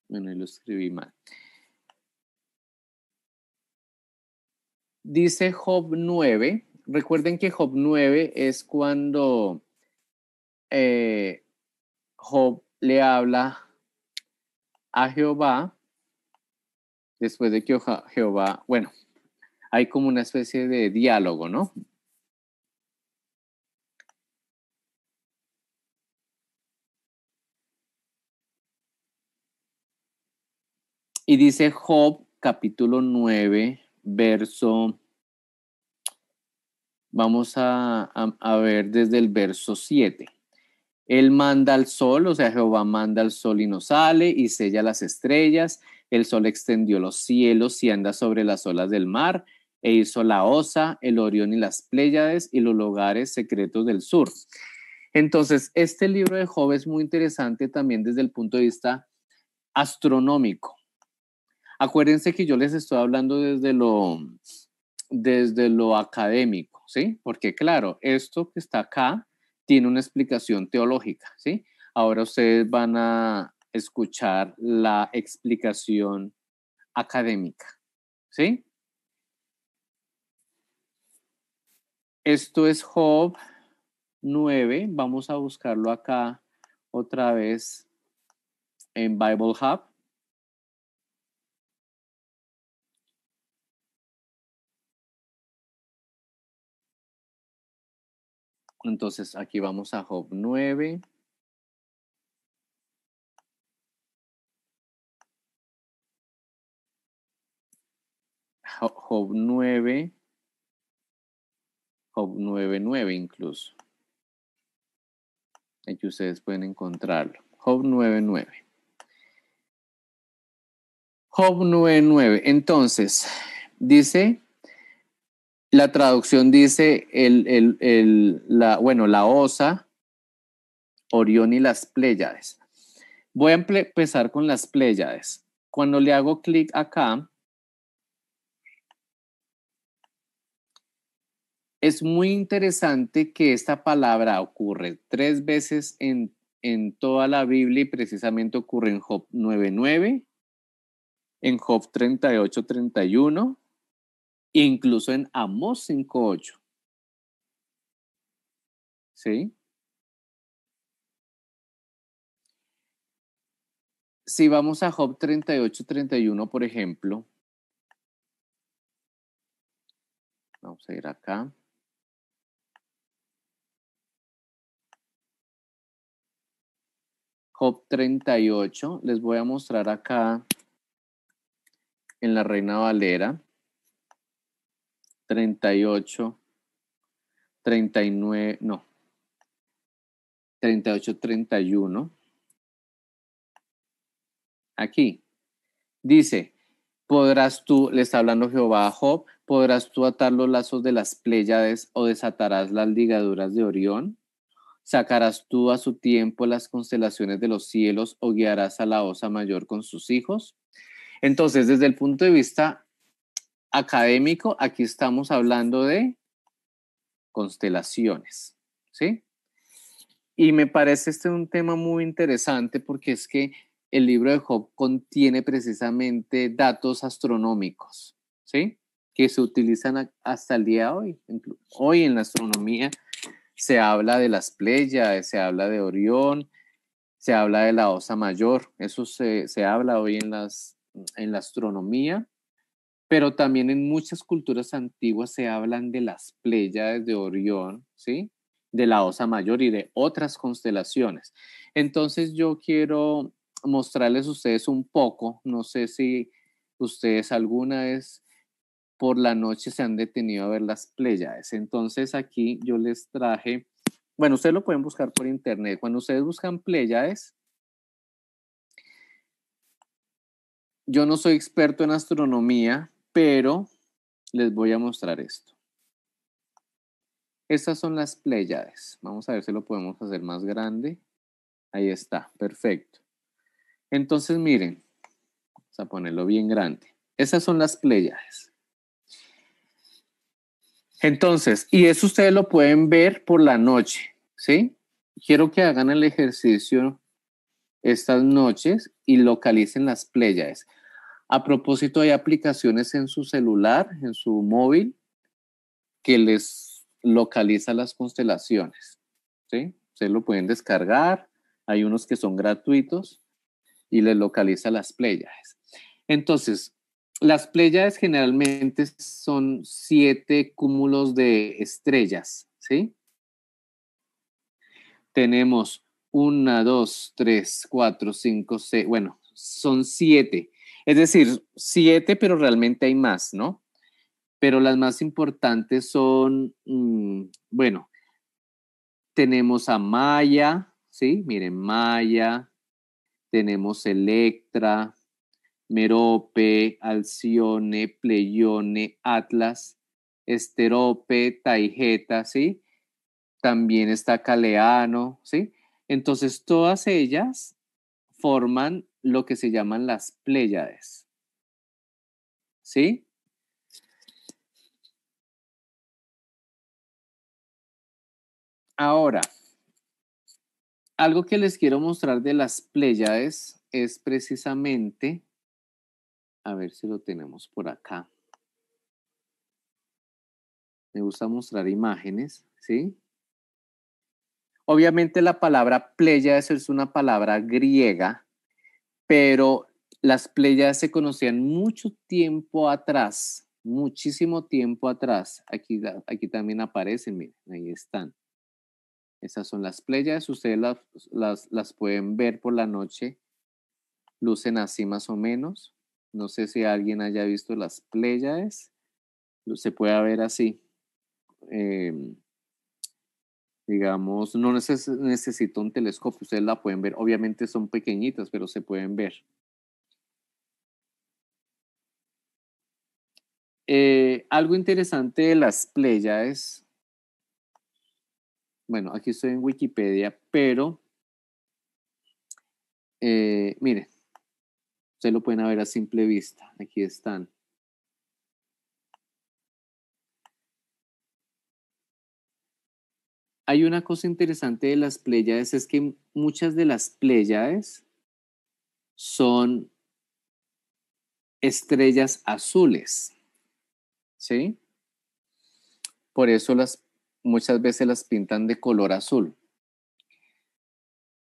Bueno, lo escribí mal. Dice Job 9. Recuerden que Job 9 es cuando Job le habla a Jehová, después de que Jehová, bueno, hay como una especie de diálogo, ¿no? Y dice Job capítulo 9, verso, vamos a ver desde el verso 7. Él manda al sol, o sea, Jehová manda al sol y no sale, y sella las estrellas. El sol extendió los cielos y anda sobre las olas del mar, e hizo la Osa, el Orión y las Pléyades y los lugares secretos del sur. Entonces, este libro de Job es muy interesante también desde el punto de vista astronómico. Acuérdense que yo les estoy hablando desde lo académico, ¿sí? Porque claro, esto que está acá tiene una explicación teológica, ¿sí? Ahora ustedes van a escuchar la explicación académica, ¿sí? Esto es Job 9, vamos a buscarlo acá otra vez en Bible Hub. Entonces aquí vamos a Job 9. Job 9, Job 9:9 incluso. Aquí ustedes pueden encontrarlo. Job 9:9. Job 9:9. Entonces, Dice, la traducción dice, la Osa, Orión y las Pléyades. Voy a empezar con las Pléyades. Cuando le hago clic acá, es muy interesante que esta palabra ocurre 3 veces en toda la Biblia y precisamente ocurre en Job 9:9, en Job 38:31 e incluso en Amós 5:8. ¿Sí? Si vamos a Job 38:31, por ejemplo, vamos a ir acá. Job 38, les voy a mostrar acá en la Reina Valera. 38, 39, no. 38, 31. Aquí dice, podrás tú, le está hablando Jehová a Job, podrás tú atar los lazos de las Pléyades o desatarás las ligaduras de Orión. ¿Sacarás tú a su tiempo las constelaciones de los cielos o guiarás a la Osa Mayor con sus hijos? Entonces, desde el punto de vista académico, aquí estamos hablando de constelaciones, ¿sí? Y me parece este un tema muy interesante porque es que el libro de Job contiene precisamente datos astronómicos, ¿sí? Que se utilizan hasta el día de hoy. Hoy en la astronomía se habla de las Pléyades, se habla de Orión, se habla de la Osa Mayor. Eso se habla hoy en la astronomía, pero también en muchas culturas antiguas se hablan de las Pléyades de Orión, ¿sí? De la Osa Mayor y de otras constelaciones. Entonces yo quiero mostrarles a ustedes un poco, no sé si ustedes alguna vez por la noche se han detenido a ver las Pléyades. Entonces aquí yo les traje, bueno, ustedes lo pueden buscar por internet. Cuando ustedes buscan Pléyades, yo no soy experto en astronomía, pero les voy a mostrar esto. Estas son las Pléyades. Vamos a ver si lo podemos hacer más grande. Ahí está, perfecto. Entonces, miren, vamos a ponerlo bien grande. Esas son las Pléyades. Entonces, y eso ustedes lo pueden ver por la noche, ¿sí? Quiero que hagan el ejercicio estas noches y localicen las Pléyades. A propósito, hay aplicaciones en su celular, en su móvil, que les localiza las constelaciones, ¿sí? Ustedes lo pueden descargar, hay unos que son gratuitos y les localiza las Pléyades. Entonces, las Pléyades generalmente son 7 cúmulos de estrellas, ¿sí? Tenemos 1, 2, 3, 4, 5, 6, bueno, son 7. Es decir, 7, pero realmente hay más, ¿no? Pero las más importantes son, bueno, tenemos a Maya, ¿sí? Miren, Maya, tenemos Electra, Merope, Alcione, Pleione, Atlas, Esterope, Taigeta, ¿sí? También está Caleano, ¿sí? Entonces, todas ellas forman lo que se llaman las Pléyades, ¿sí? Ahora, algo que les quiero mostrar de las Pléyades es precisamente, a ver si lo tenemos por acá. Me gusta mostrar imágenes, ¿sí? Obviamente la palabra Pléyades es una palabra griega, pero las Pléyades se conocían mucho tiempo atrás, muchísimo tiempo atrás. Aquí también aparecen, miren, ahí están. Esas son las Pléyades, ustedes las pueden ver por la noche, lucen así más o menos. No sé si alguien haya visto las Pléyades, se puede ver así. Digamos, no necesita un telescopio, ustedes la pueden ver. Obviamente son pequeñitas, pero se pueden ver. Algo interesante de las Pléyades, bueno, aquí estoy en Wikipedia, pero miren, ustedes lo pueden ver a simple vista, aquí están. Hay una cosa interesante de las Pléyades, es que muchas de las Pléyades son estrellas azules, ¿sí? Por eso muchas veces las pintan de color azul.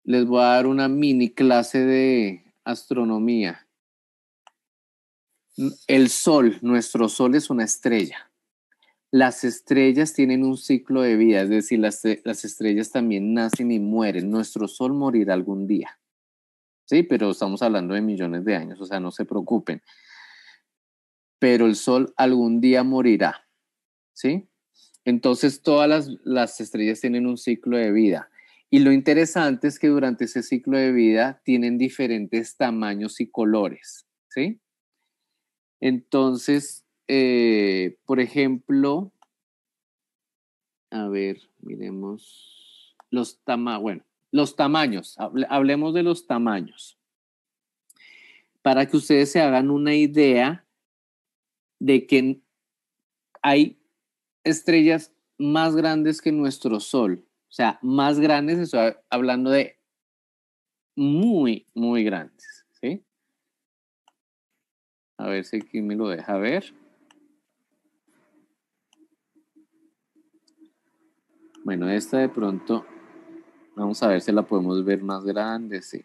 Les voy a dar una mini clase de astronomía. El Sol, nuestro Sol es una estrella. Las estrellas tienen un ciclo de vida, es decir, las estrellas también nacen y mueren. Nuestro Sol morirá algún día. Sí, pero estamos hablando de millones de años, o sea, no se preocupen. Pero el Sol algún día morirá, ¿sí? Entonces todas las estrellas tienen un ciclo de vida. Y lo interesante es que durante ese ciclo de vida tienen diferentes tamaños y colores, ¿sí? Entonces, por ejemplo, a ver, miremos bueno, los tamaños, hablemos de los tamaños, para que ustedes se hagan una idea de que hay estrellas más grandes que nuestro Sol. O sea, más grandes, estoy hablando de muy, muy grandes, ¿sí? A ver si aquí me lo deja ver. Bueno, esta de pronto, vamos a ver si la podemos ver más grande, sí.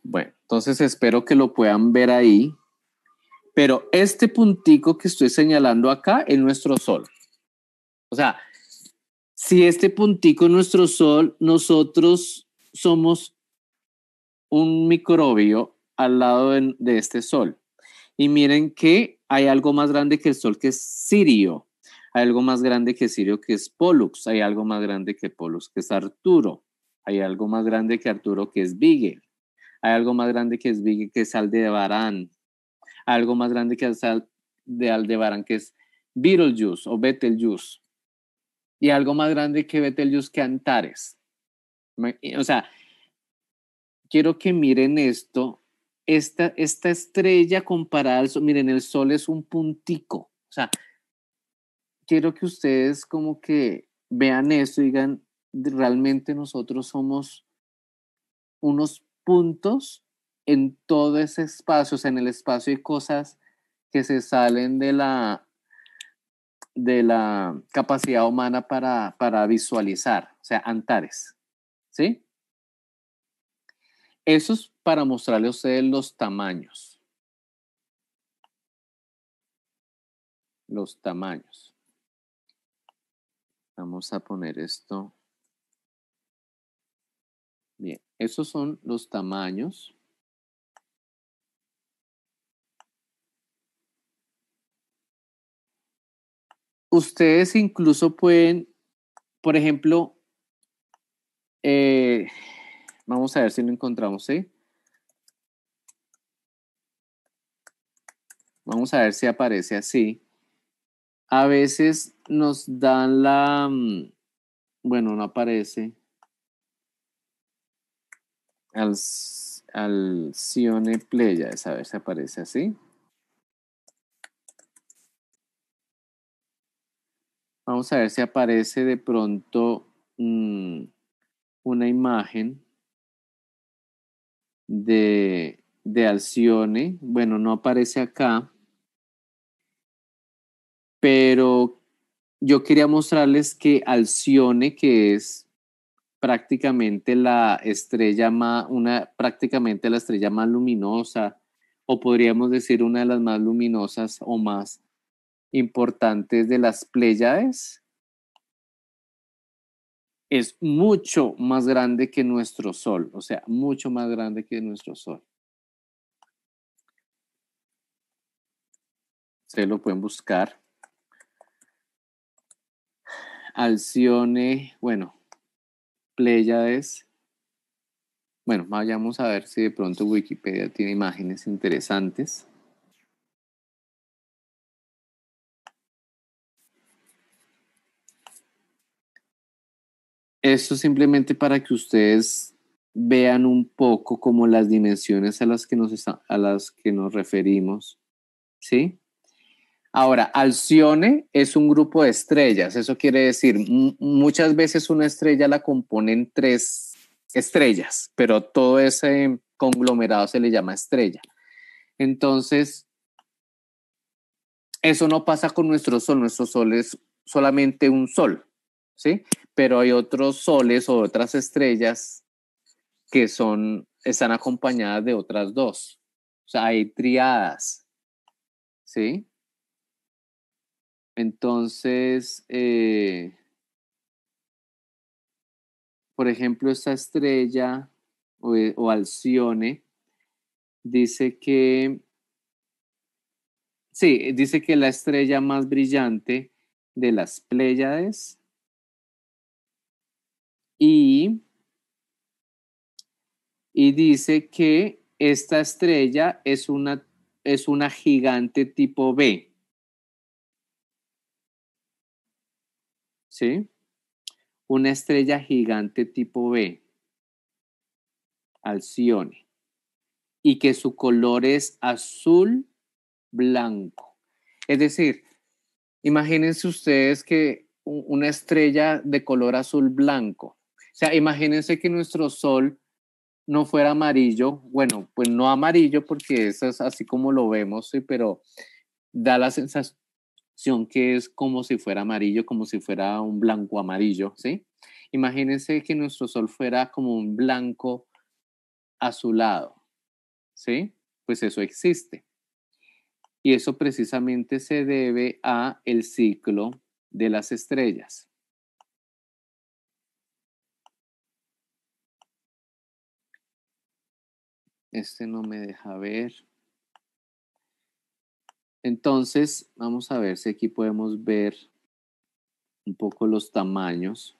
Bueno, entonces espero que lo puedan ver ahí. Pero este puntico que estoy señalando acá es nuestro Sol. O sea, si este puntico es nuestro Sol, nosotros somos un microbio al lado de este Sol. Y miren que hay algo más grande que el Sol, que es Sirio. Hay algo más grande que Sirio, que es Pollux. Hay algo más grande que Pollux, que es Arturo. Hay algo más grande que Arturo, que es Beagle. Hay algo más grande que es Beagle, que es Aldebarán. Hay algo más grande que de Aldebarán, que es Betelgeuse o Betelgeuse. Y algo más grande que Betelgeuse, que Antares. O sea, quiero que miren esto. Esta estrella comparada al Sol, miren, el Sol es un puntico. O sea, quiero que ustedes como que vean esto y digan, realmente nosotros somos unos puntos en todo ese espacio, o sea, en el espacio hay cosas que se salen de la capacidad humana para visualizar, o sea, Antares, ¿sí? Eso es para mostrarle a ustedes los tamaños. Los tamaños. Vamos a poner esto. Bien, esos son los tamaños. Ustedes incluso pueden, por ejemplo, vamos a ver si lo encontramos, ¿sí? Vamos a ver si aparece así. A veces nos dan bueno, no aparece. Alcione Pleiades, a ver si aparece así. Vamos a ver si aparece de pronto una imagen de Alcione. Bueno, no aparece acá, pero yo quería mostrarles que Alcione, que es prácticamente la estrella prácticamente la estrella más luminosa, o podríamos decir una de las más luminosas o más importantes de las Pléyades, es mucho más grande que nuestro Sol, o sea, mucho más grande que nuestro Sol. Ustedes lo pueden buscar. Alcione, bueno, Pléyades. Bueno, vayamos a ver si de pronto Wikipedia tiene imágenes interesantes. Esto simplemente para que ustedes vean un poco como las dimensiones a las que nos referimos, ¿sí? Ahora, Alcione es un grupo de estrellas. Eso quiere decir, muchas veces una estrella la componen 3 estrellas, pero todo ese conglomerado se le llama estrella. Entonces, eso no pasa con nuestro Sol. Nuestro Sol es solamente un Sol, ¿sí? Pero hay otros soles o otras estrellas que están acompañadas de otras 2. O sea, hay triadas, ¿sí? Entonces, por ejemplo, esta estrella o Alcione dice que, sí, dice que la estrella más brillante de las Pléyades y dice que esta estrella es una gigante tipo B, ¿sí? Una estrella gigante tipo B, Alcione, y que su color es azul blanco. Es decir, imagínense ustedes que una estrella de color azul blanco. O sea, imagínense que nuestro Sol no fuera amarillo. Bueno, pues no amarillo porque eso es así como lo vemos, ¿sí? Pero da la sensación que es como si fuera amarillo, como si fuera un blanco amarillo, ¿sí? Imagínense que nuestro Sol fuera como un blanco azulado, ¿sí? Pues eso existe. Y eso precisamente se debe a el ciclo de las estrellas. Este no me deja ver. Entonces, vamos a ver si aquí podemos ver un poco los tamaños.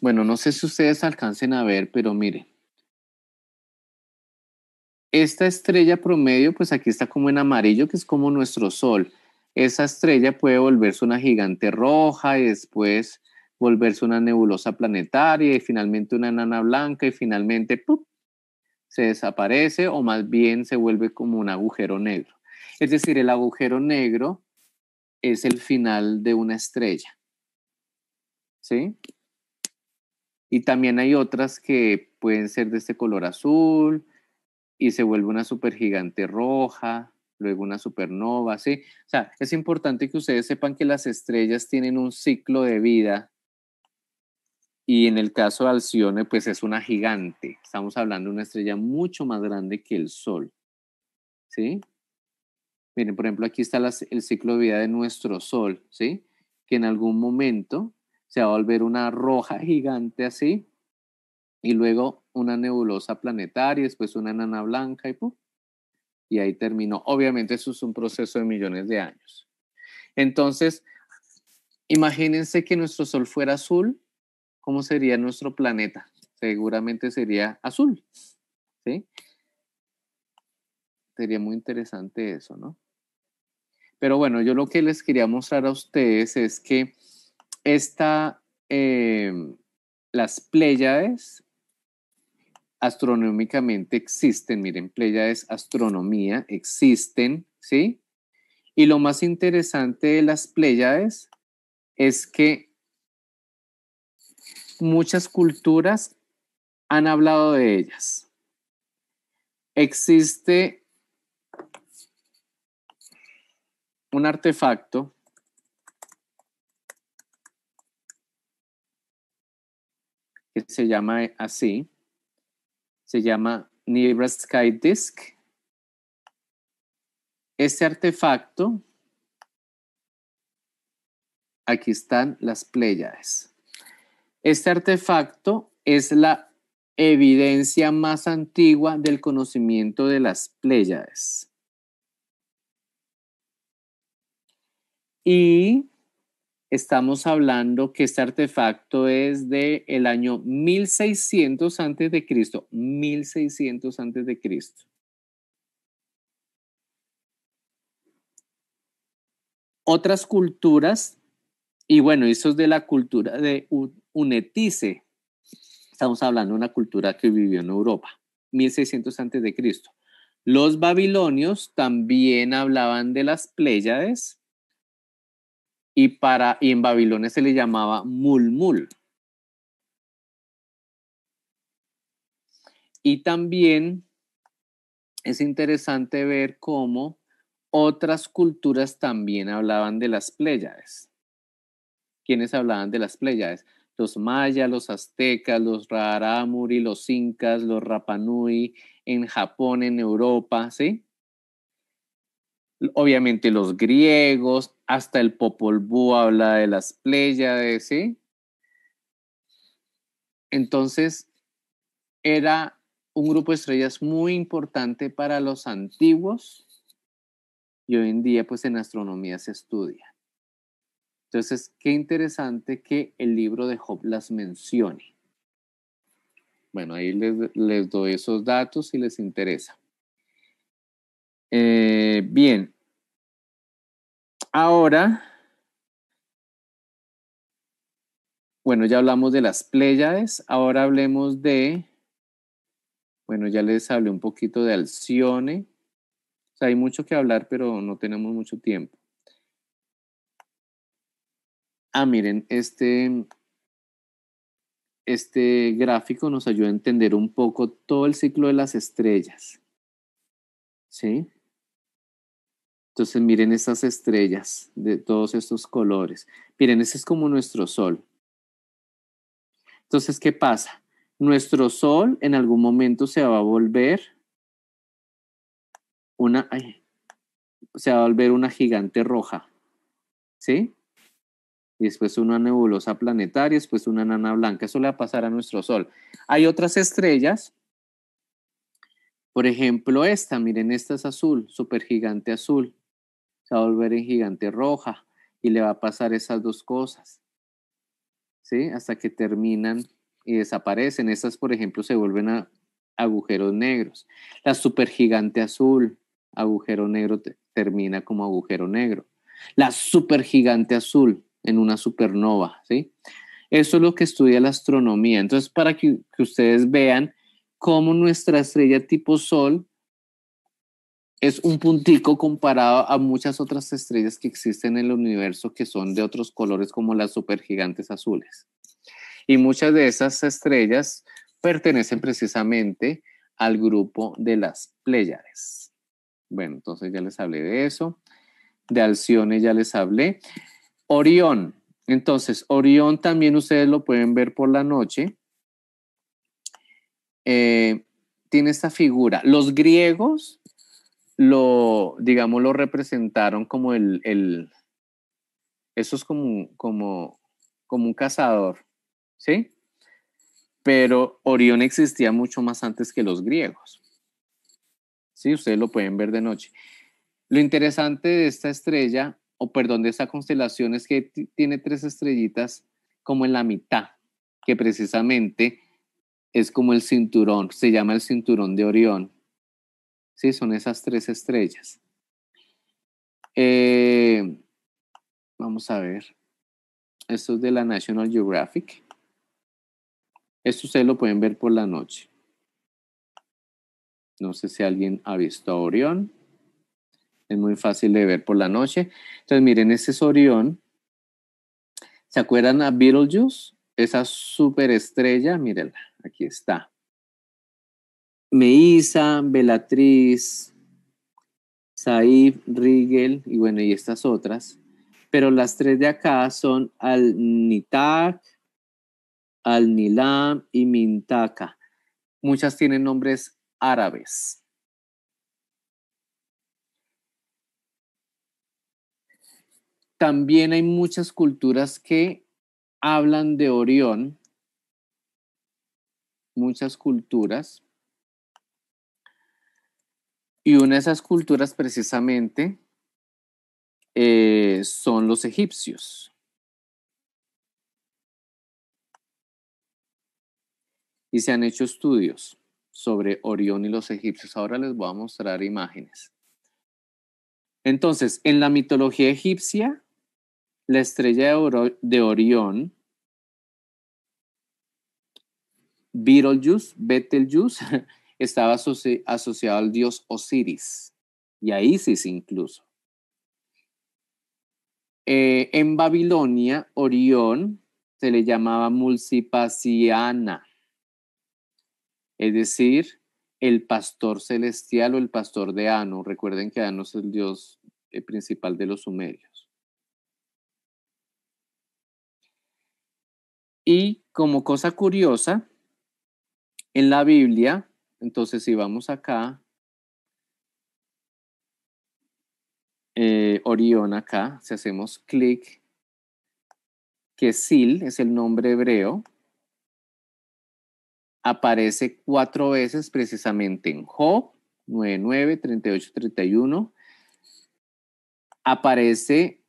Bueno, no sé si ustedes alcancen a ver, pero miren. Esta estrella promedio, pues aquí está como en amarillo, que es como nuestro Sol. Esa estrella puede volverse una gigante roja y después volverse una nebulosa planetaria y finalmente una enana blanca y finalmente ¡pum!, se desaparece o más bien se vuelve como un agujero negro. Es decir, el agujero negro es el final de una estrella, ¿sí? Y también hay otras que pueden ser de este color azul y se vuelve una supergigante roja, luego una supernova, ¿sí? O sea, es importante que ustedes sepan que las estrellas tienen un ciclo de vida y en el caso de Alcione, pues es una gigante. Estamos hablando de una estrella mucho más grande que el Sol, ¿sí? Miren, por ejemplo, aquí está el ciclo de vida de nuestro Sol, ¿sí? Que en algún momento se va a volver una roja gigante así, y luego una nebulosa planetaria, después una enana blanca y ¡pum! Y ahí terminó. Obviamente eso es un proceso de millones de años. Entonces, imagínense que nuestro Sol fuera azul, ¿cómo sería nuestro planeta? Seguramente sería azul, ¿sí? Sería muy interesante eso, ¿no? Pero bueno, yo lo que les quería mostrar a ustedes es que eh, las Pléyades astronómicamente existen, miren, Pléyades, astronomía, existen, ¿sí? Y lo más interesante de las Pléyades es que muchas culturas han hablado de ellas. Existe un artefacto que se llama así, se llama Nearest Sky Disk. Este artefacto, aquí están las Pléyades. Este artefacto es la evidencia más antigua del conocimiento de las Pléyades. Y estamos hablando que este artefacto es del año 1600 antes de Cristo. 1600 antes de Cristo. Otras culturas, y bueno, eso es de la cultura de Unetice. Estamos hablando de una cultura que vivió en Europa, 1600 antes de Cristo. Los babilonios también hablaban de las Pléyades y en Babilonia se le llamaba Mulmul. Y también es interesante ver cómo otras culturas también hablaban de las Pléyades. ¿Quiénes hablaban de las Pléyades? Los mayas, los aztecas, los rarámuri, los incas, los rapanui, en Japón, en Europa, ¿sí? Obviamente los griegos, hasta el Popol Vuh habla de las Pléyades, ¿sí? Entonces, era un grupo de estrellas muy importante para los antiguos y hoy en día, pues en astronomía se estudia. Entonces, qué interesante que el libro de Job las mencione. Bueno, ahí les doy esos datos si les interesa. Bien. Ahora, bueno, ya hablamos de las Pléyades. Ahora hablemos de, bueno, ya les hablé un poquito de Alcione. O sea, hay mucho que hablar, pero no tenemos mucho tiempo. Miren, este gráfico nos ayuda a entender un poco todo el ciclo de las estrellas. ¿Sí? Entonces miren estas estrellas de todos estos colores. Miren, ese es como nuestro sol. Entonces, ¿qué pasa? Nuestro sol en algún momento se va a volver una gigante roja. ¿Sí? Y después una nebulosa planetaria, después una enana blanca. Eso le va a pasar a nuestro sol. Hay otras estrellas. Por ejemplo, miren, esta es azul, supergigante azul. Se va a volver en gigante roja y le va a pasar esas dos cosas, ¿sí? Hasta que terminan y desaparecen. Estas, por ejemplo, se vuelven a agujeros negros. La supergigante azul, agujero negro, termina como agujero negro. La supergigante azul en una supernova, ¿sí? Eso es lo que estudia la astronomía. Entonces, para que ustedes vean cómo nuestra estrella tipo Sol es un puntico comparado a muchas otras estrellas que existen en el universo que son de otros colores como las supergigantes azules. Y muchas de esas estrellas pertenecen precisamente al grupo de las Pléyades. Bueno, entonces ya les hablé de eso. De Alcione ya les hablé. Orión. Entonces, Orión también ustedes lo pueden ver por la noche. Tiene esta figura. Los griegos lo representaron como eso es como un cazador, ¿sí? Pero Orión existía mucho más antes que los griegos, ¿sí? Ustedes lo pueden ver de noche. Lo interesante de esta estrella, de esta constelación es que tiene tres estrellitas como en la mitad, que precisamente es como el cinturón, se llama el cinturón de Orión, ¿sí? Son esas tres estrellas. Vamos a ver. Esto es de la National Geographic. Esto ustedes lo pueden ver por la noche. No sé si alguien ha visto a Orión. Es muy fácil de ver por la noche. Entonces, miren, ese es Orión. ¿Se acuerdan a Betelgeuse? Esa superestrella, mírenla, aquí está. Meisa, Bellatrix, Saiph, Rigel y bueno, y estas otras. Pero las tres de acá son Al-Nitak, Al-Nilam y Mintaka. Muchas tienen nombres árabes. También hay muchas culturas que hablan de Orión, muchas culturas, y una de esas culturas precisamente son los egipcios. Y se han hecho estudios sobre Orión y los egipcios. Ahora les voy a mostrar imágenes. Entonces, en la mitología egipcia, la estrella de Orión, Betelgeuse, estaba asociado al dios Osiris y a Isis incluso. En Babilonia, Orión se le llamaba Mulcipaciana, es decir, el pastor celestial o el pastor de Anu. Recuerden que Anu es el dios principal de los sumerios. Y como cosa curiosa, en la Biblia, entonces si vamos acá, Orión acá, si hacemos clic, que Sil es el nombre hebreo, aparece 4 veces precisamente en Job 9:9, 38, 31. Aparece,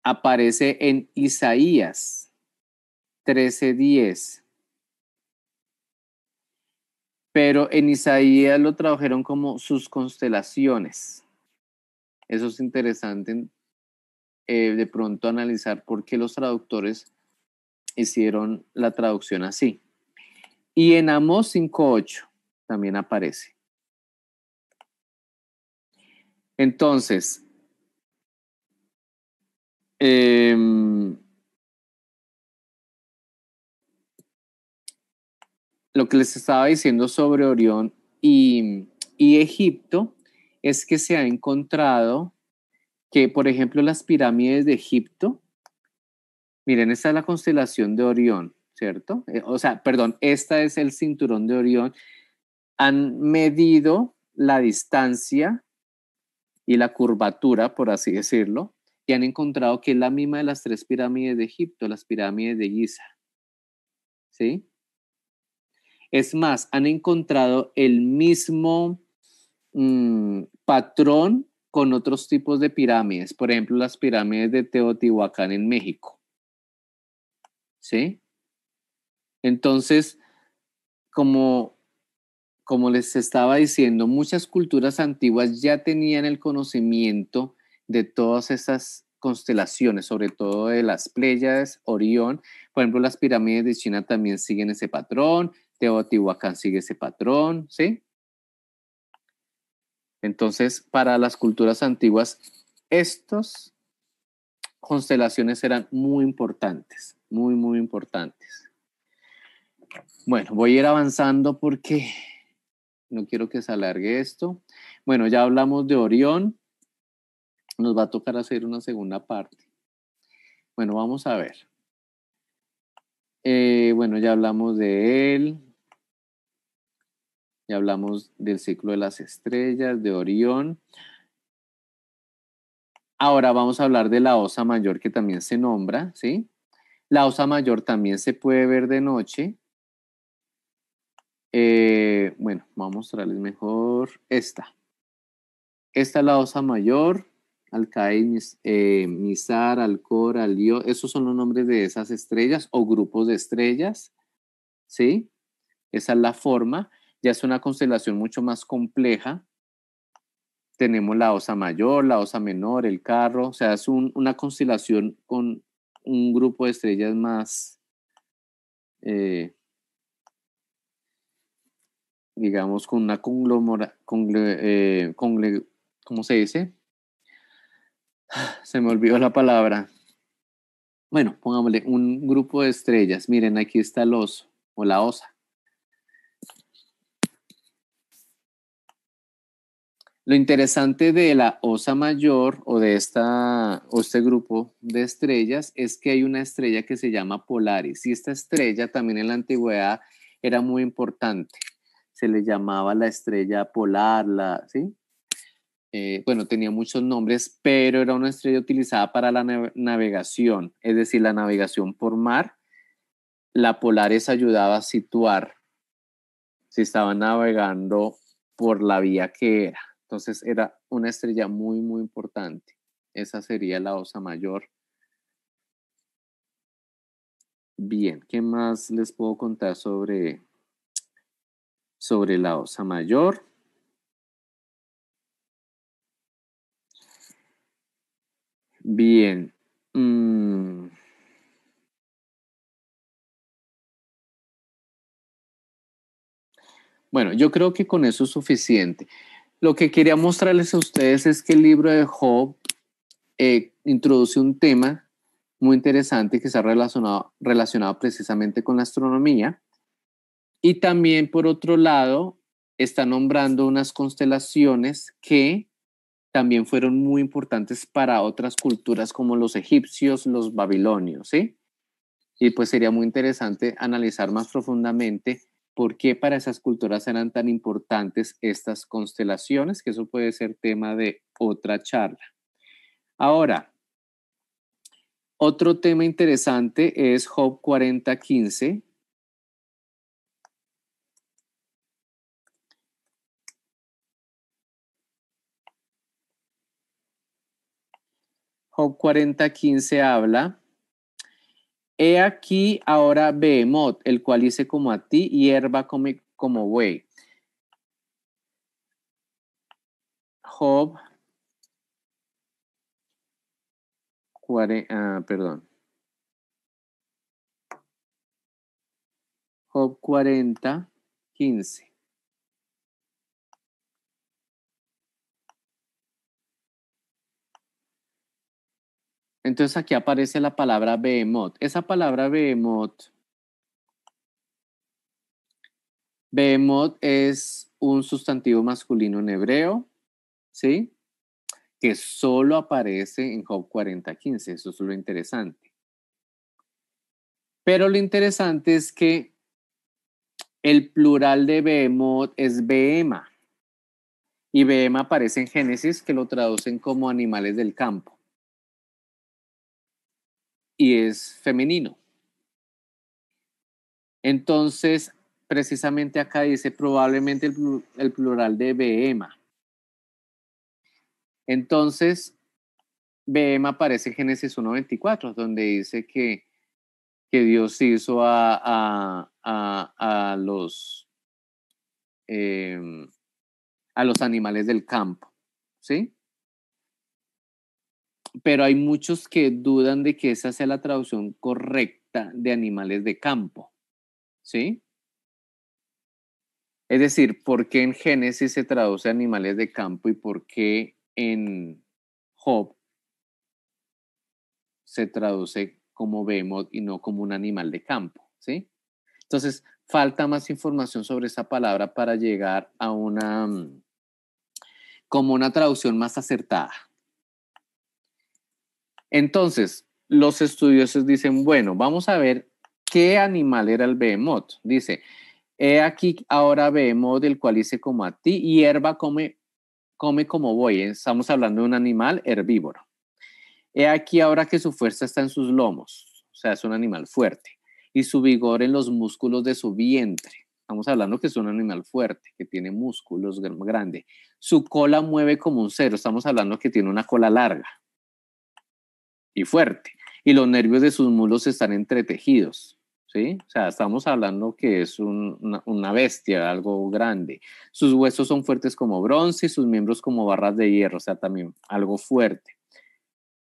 aparece en Isaías 13:10. Pero en Isaías lo tradujeron como sus constelaciones. Eso es interesante de pronto analizar por qué los traductores hicieron la traducción así. Y en Amós 5:8 también aparece. Entonces, lo que les estaba diciendo sobre Orión y Egipto es que se ha encontrado que, por ejemplo, las pirámides de Egipto, miren, esta es la constelación de Orión, ¿cierto? O sea, perdón, esta es el cinturón de Orión. Han medido la distancia y la curvatura, por así decirlo, y han encontrado que es la misma de las 3 pirámides de Egipto, las pirámides de Giza. ¿Sí? Es más, han encontrado el mismo patrón con otros tipos de pirámides, por ejemplo, las pirámides de Teotihuacán en México. ¿Sí? Entonces, como les estaba diciendo, muchas culturas antiguas ya tenían el conocimiento de todas esas constelaciones, sobre todo de las Pléyades, Orión. Por ejemplo, las pirámides de China también siguen ese patrón, Teotihuacán sigue ese patrón, ¿sí? Entonces, para las culturas antiguas, estas constelaciones eran muy importantes, muy, muy importantes. Bueno, voy a ir avanzando porque no quiero que se alargue esto. Bueno, ya hablamos de Orión. Nos va a tocar hacer una segunda parte. Bueno, vamos a ver. Bueno, ya hablamos de él. Ya hablamos del ciclo de las estrellas, de Orión. Ahora vamos a hablar de la Osa Mayor que también se nombra, ¿sí? La Osa Mayor también se puede ver de noche. Bueno, vamos a mostrarles mejor esta. Esta es la Osa Mayor, Alcaid, Mizar, Alcor, Alio, esos son los nombres de esas estrellas o grupos de estrellas, ¿sí? Esa es la forma, ya es una constelación mucho más compleja. Tenemos la Osa Mayor, la Osa Menor, el Carro, o sea, es una constelación con un grupo de estrellas más, digamos, con una ¿cómo se dice? Se me olvidó la palabra. Bueno, pongámosle un grupo de estrellas. Miren, aquí está el oso o la osa. Lo interesante de la Osa Mayor o de este grupo de estrellas es que hay una estrella que se llama Polaris y esta estrella también en la antigüedad era muy importante. Se le llamaba la estrella polar, ¿sí? Bueno, tenía muchos nombres, pero era una estrella utilizada para la navegación, es decir, la navegación por mar. La Polaris ayudaba a situar si estaban navegando por la vía que era. Entonces era una estrella muy, muy importante. Esa sería la Osa Mayor. Bien, ¿qué más les puedo contar sobre la Osa Mayor? Bien. Bueno, yo creo que con eso es suficiente. Lo que quería mostrarles a ustedes es que el libro de Job introduce un tema muy interesante que está relacionado precisamente con la astronomía. Y también, por otro lado, está nombrando unas constelaciones que también fueron muy importantes para otras culturas como los egipcios, los babilonios, ¿sí? Y pues sería muy interesante analizar más profundamente por qué para esas culturas eran tan importantes estas constelaciones, que eso puede ser tema de otra charla. Ahora, otro tema interesante es Job 40:15. Job 40:15 habla: He aquí ahora Behemoth, el cual hice como a ti, y hierba come como buey. Job, perdón. Job 40:15. Entonces aquí aparece la palabra Behemoth. Esa palabra Behemoth es un sustantivo masculino en hebreo, ¿sí? Que solo aparece en Job 40:15. Eso es lo interesante. Pero lo interesante es que el plural de Behemoth es Behema. Y Behema aparece en Génesis, que lo traducen como animales del campo. Y es femenino. Entonces, precisamente acá dice probablemente el plural de Behema. Entonces, Behema aparece en Génesis 1:24, donde dice que Dios hizo a los animales del campo, ¿sí? Pero hay muchos que dudan de que esa sea la traducción correcta de animales de campo, ¿sí? Es decir, ¿por qué en Génesis se traduce animales de campo y por qué en Job se traduce como Behemoth y no como un animal de campo, ¿sí? Entonces, falta más información sobre esa palabra para llegar a como una traducción más acertada. Entonces, los estudiosos dicen, bueno, vamos a ver qué animal era el Behemoth. Dice, he aquí ahora Behemoth, del cual hice como a ti, y hierba come como buey. Estamos hablando de un animal herbívoro. He aquí ahora que su fuerza está en sus lomos, o sea, es un animal fuerte, y su vigor en los músculos de su vientre. Estamos hablando que es un animal fuerte, que tiene músculos grandes. Su cola mueve como un cero. Estamos hablando que tiene una cola larga y fuerte. Y los nervios de sus mulos están entretejidos. ¿Sí? O sea, estamos hablando que es una bestia, algo grande. Sus huesos son fuertes como bronce y sus miembros como barras de hierro, o sea, también algo fuerte.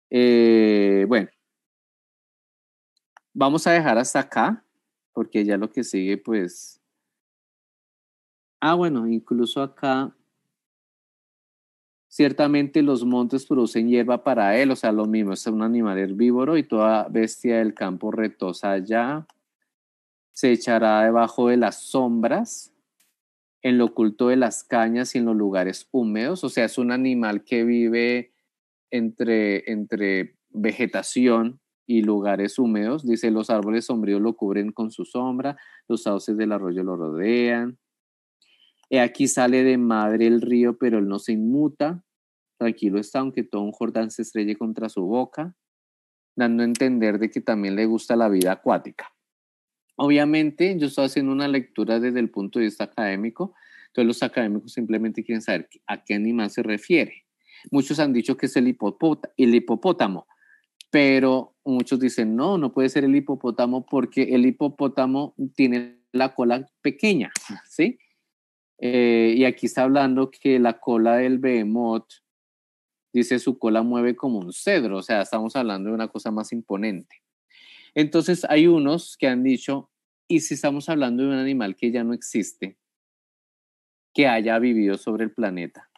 Bueno, vamos a dejar hasta acá, porque ya lo que sigue, pues... bueno, incluso acá, ciertamente los montes producen hierba para él, o sea, lo mismo, es un animal herbívoro y toda bestia del campo retosa allá, se echará debajo de las sombras, en lo oculto de las cañas y en los lugares húmedos, o sea, es un animal que vive entre vegetación y lugares húmedos. Dice, los árboles sombríos lo cubren con su sombra, los sauces del arroyo lo rodean. He aquí sale de madre el río, pero él no se inmuta. Tranquilo está, aunque todo un Jordán se estrelle contra su boca, dando a entender de que también le gusta la vida acuática. Obviamente, yo estoy haciendo una lectura desde el punto de vista académico, entonces los académicos simplemente quieren saber a qué animal se refiere. Muchos han dicho que es el hipopótamo, pero muchos dicen, no, no puede ser el hipopótamo porque el hipopótamo tiene la cola pequeña, ¿sí? Y aquí está hablando que la cola del behemoth Dice, su cola mueve como un cedro, o sea, estamos hablando de una cosa más imponente. Entonces, hay unos que han dicho, ¿y si estamos hablando de un animal que ya no existe, que haya vivido sobre el planeta?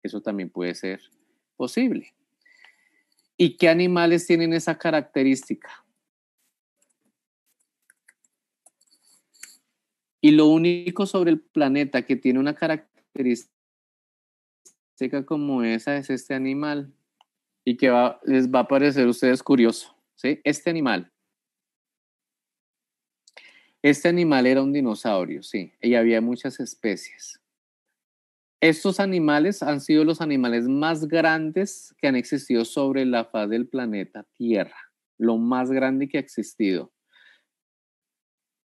Eso también puede ser posible. ¿Y qué animales tienen esa característica? Y lo único sobre el planeta que tiene una característica como esa es este animal. Y que les va a parecer a ustedes curioso, ¿sí? Este animal era un dinosaurio, sí, y había muchas especies. Estos animales han sido los animales más grandes que han existido sobre la faz del planeta Tierra, lo más grande que ha existido.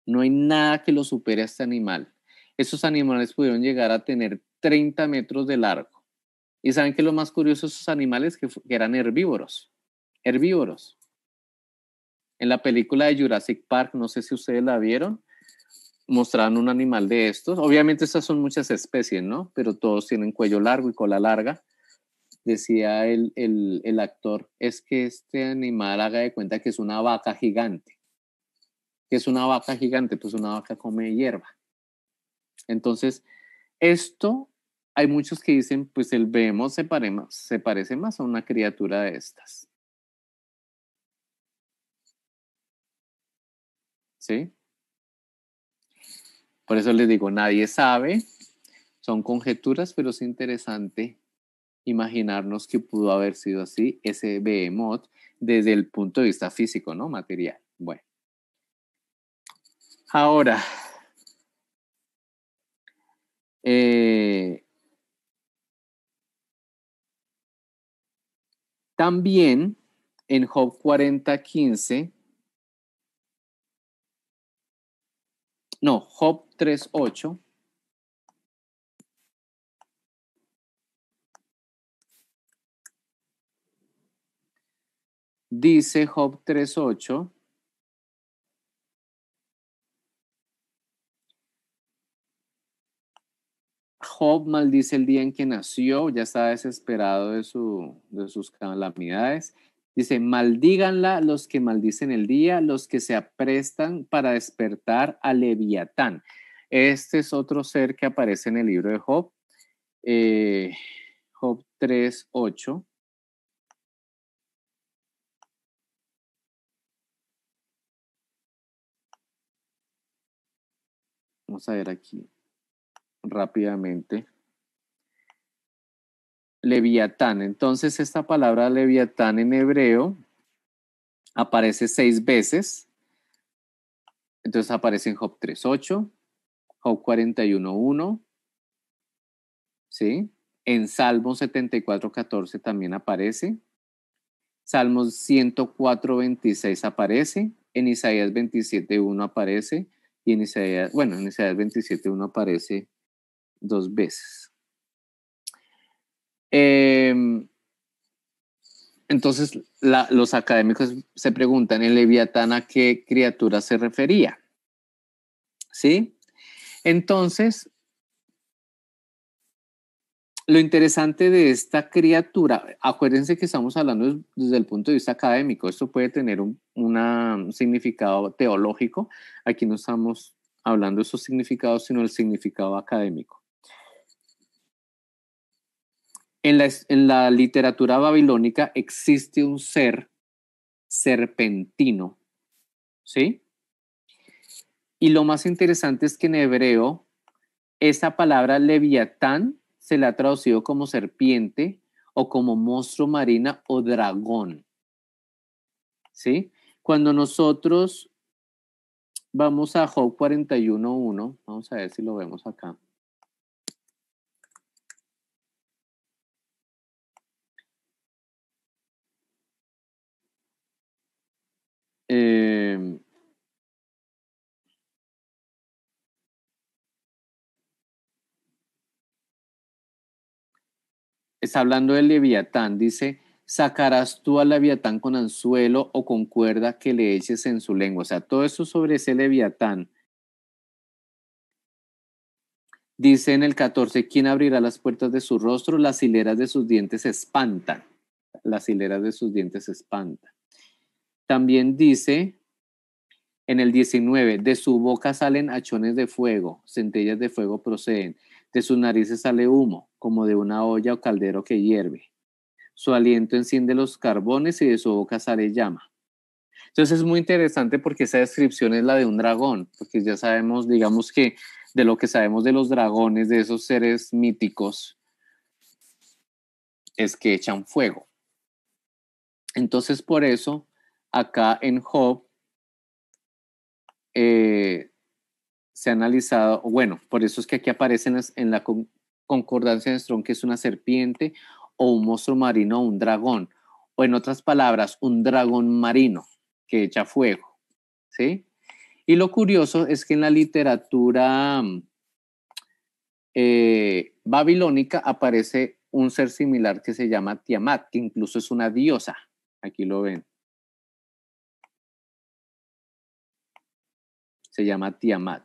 No hay nada que lo supere a este animal. Estos animales pudieron llegar a tener 30 metros de largo. ¿Y saben qué es lo más curioso de esos animales? Que eran herbívoros. Herbívoros. En la película de Jurassic Park, no sé si ustedes la vieron, mostraron un animal de estos. Obviamente estas son muchas especies, ¿no? Pero todos tienen cuello largo y cola larga. Decía el actor, es que este animal haga de cuenta que es una vaca gigante. ¿Qué es una vaca gigante? Pues una vaca come hierba. Entonces, esto, hay muchos que dicen, pues el Behemoth se parece más a una criatura de estas. ¿Sí? Por eso les digo, nadie sabe, son conjeturas, pero es interesante imaginarnos que pudo haber sido así ese Behemoth desde el punto de vista físico, ¿no? Material. Bueno. Ahora, también en Job 40:15, no, Job 3:8, dice Job 3:8, Job maldice el día en que nació, ya está desesperado de sus calamidades. Dice, maldíganla los que maldicen el día, los que se aprestan para despertar a Leviatán. Este es otro ser que aparece en el libro de Job, Job 3:8. Vamos a ver aquí rápidamente. Leviatán. Entonces, esta palabra Leviatán en hebreo aparece 6 veces. Entonces aparece en Job 3:8, Job 41:1, ¿sí? En Salmos 74:14 también aparece. Salmos 104:26 aparece. En Isaías 27:1 aparece. Y en Isaías 27:1 aparece 2 veces. Entonces, los académicos se preguntan, ¿el Leviatán a qué criatura se refería? ¿Sí? Entonces, lo interesante de esta criatura, acuérdense que estamos hablando desde el punto de vista académico, esto puede tener un significado teológico, aquí no estamos hablando de esos significados, sino el significado académico. En la literatura babilónica existe un ser serpentino, ¿sí? Y lo más interesante es que en hebreo, esa palabra leviatán se le ha traducido como serpiente o como monstruo marina o dragón, ¿sí? Cuando nosotros vamos a Job 41:1, vamos a ver si lo vemos acá. Está hablando del Leviatán, dice, sacarás tú al Leviatán con anzuelo o con cuerda que le eches en su lengua. O sea, todo eso sobre ese Leviatán. Dice en el 14, ¿quién abrirá las puertas de su rostro? Las hileras de sus dientes se espantan. Las hileras de sus dientes se espantan. También dice en el 19, de su boca salen hachones de fuego, centellas de fuego proceden, de sus narices sale humo, como de una olla o caldero que hierve. Su aliento enciende los carbones y de su boca sale llama. Entonces es muy interesante porque esa descripción es la de un dragón, porque ya sabemos, digamos que de lo que sabemos de los dragones, de esos seres míticos, es que echan fuego. Entonces por eso, acá en Job, se ha analizado, bueno, por eso es que aquí aparece en la concordancia de Strong que es una serpiente o un monstruo marino o un dragón, o en otras palabras, un dragón marino que echa fuego, ¿sí? Y lo curioso es que en la literatura babilónica aparece un ser similar que se llama Tiamat, que incluso es una diosa. Aquí lo ven. Se llama Tiamat.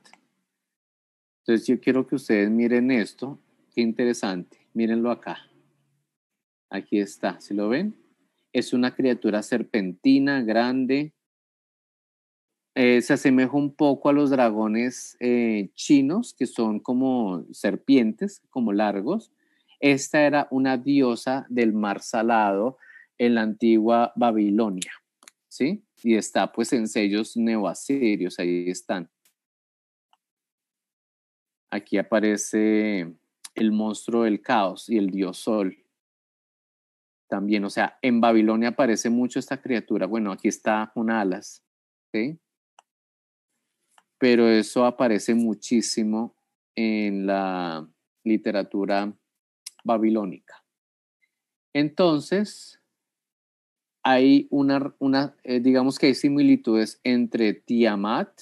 Entonces yo quiero que ustedes miren esto. Qué interesante. Mírenlo acá. Aquí está. ¿Sí lo ven? Es una criatura serpentina, grande. Se asemeja un poco a los dragones chinos, que son como serpientes, como largos. Esta era una diosa del mar salado en la antigua Babilonia, ¿sí? Y está pues en sellos neoasirios, ahí están. Aquí aparece el monstruo del caos y el dios Sol. También, o sea, en Babilonia aparece mucho esta criatura. Bueno, aquí está con alas, ¿sí? Pero eso aparece muchísimo en la literatura babilónica. Entonces, hay digamos que hay similitudes entre Tiamat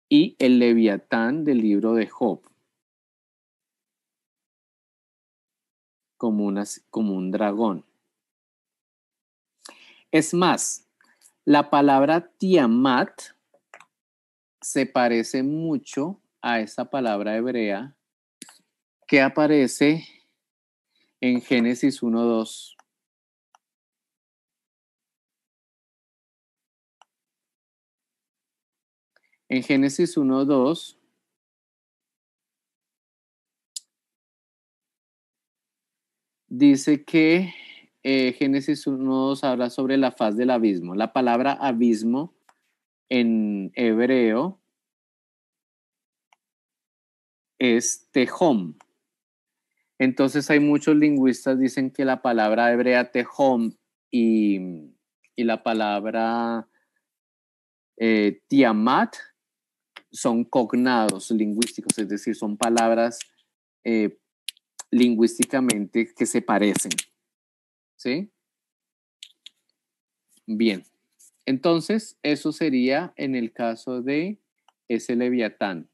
y el Leviatán del libro de Job, como un dragón. Es más, la palabra Tiamat se parece mucho a esa palabra hebrea que aparece en Génesis 1:2. En Génesis 1:2 dice que Génesis 1:2 habla sobre la faz del abismo. La palabra abismo en hebreo es tehom. Entonces hay muchos lingüistas dicen que la palabra hebrea tehom y la palabra tiamat son cognados lingüísticos, es decir, son palabras eh, lingüísticamente que se parecen. ¿Sí? Bien. Entonces, eso sería en el caso de ese Leviatán.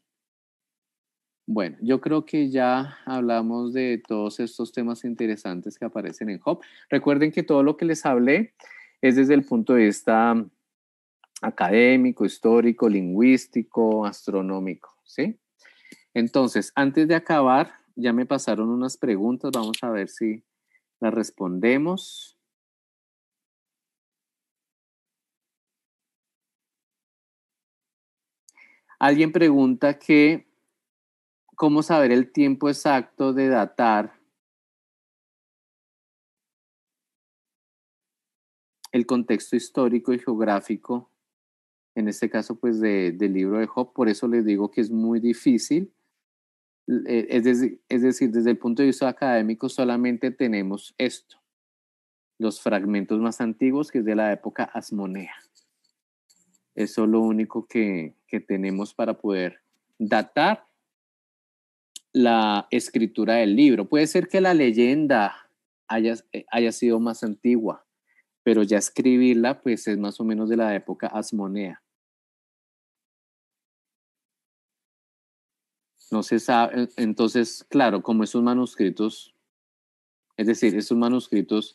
Bueno, yo creo que ya hablamos de todos estos temas interesantes que aparecen en Job. Recuerden que todo lo que les hablé es desde el punto de vista académico, histórico, lingüístico, astronómico, ¿sí? Entonces, antes de acabar, ya me pasaron unas preguntas, vamos a ver si las respondemos. Alguien pregunta que, ¿cómo saber el tiempo exacto de datar el contexto histórico y geográfico, en este caso pues del libro de Job? Por eso les digo que es muy difícil. Es decir, desde el punto de vista académico solamente tenemos esto, los fragmentos más antiguos, que es de la época asmonea. Eso es lo único que tenemos para poder datar la escritura del libro. Puede ser que la leyenda haya sido más antigua, pero ya escribirla pues es más o menos de la época asmonea. No se sabe, entonces, claro, como esos manuscritos, es decir, esos manuscritos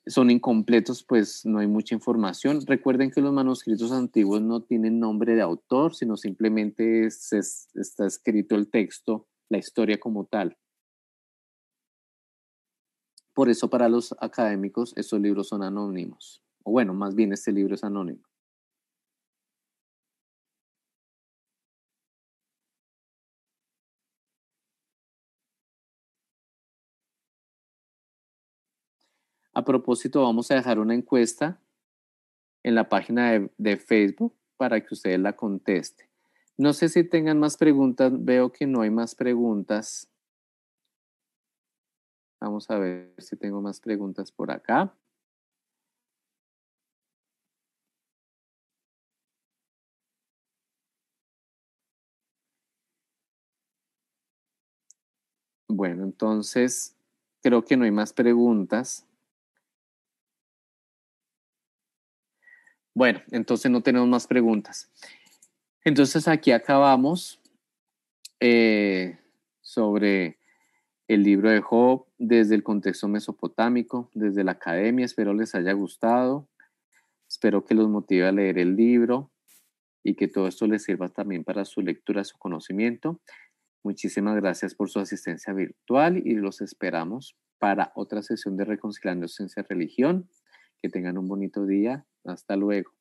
son incompletos, pues no hay mucha información. Recuerden que los manuscritos antiguos no tienen nombre de autor, sino simplemente está escrito el texto, la historia como tal. Por eso para los académicos estos libros son anónimos. O bueno, más bien este libro es anónimo. A propósito, vamos a dejar una encuesta en la página de Facebook para que ustedes la contesten. No sé si tengan más preguntas, veo que no hay más preguntas. Vamos a ver si tengo más preguntas por acá. Bueno, entonces creo que no hay más preguntas. Bueno, entonces no tenemos más preguntas. Entonces aquí acabamos sobre el libro de Job desde el contexto mesopotámico, desde la academia. Espero les haya gustado. Espero que los motive a leer el libro y que todo esto les sirva también para su lectura, su conocimiento. Muchísimas gracias por su asistencia virtual y los esperamos para otra sesión de Reconciliando Ciencia y Religión. Que tengan un bonito día. Hasta luego.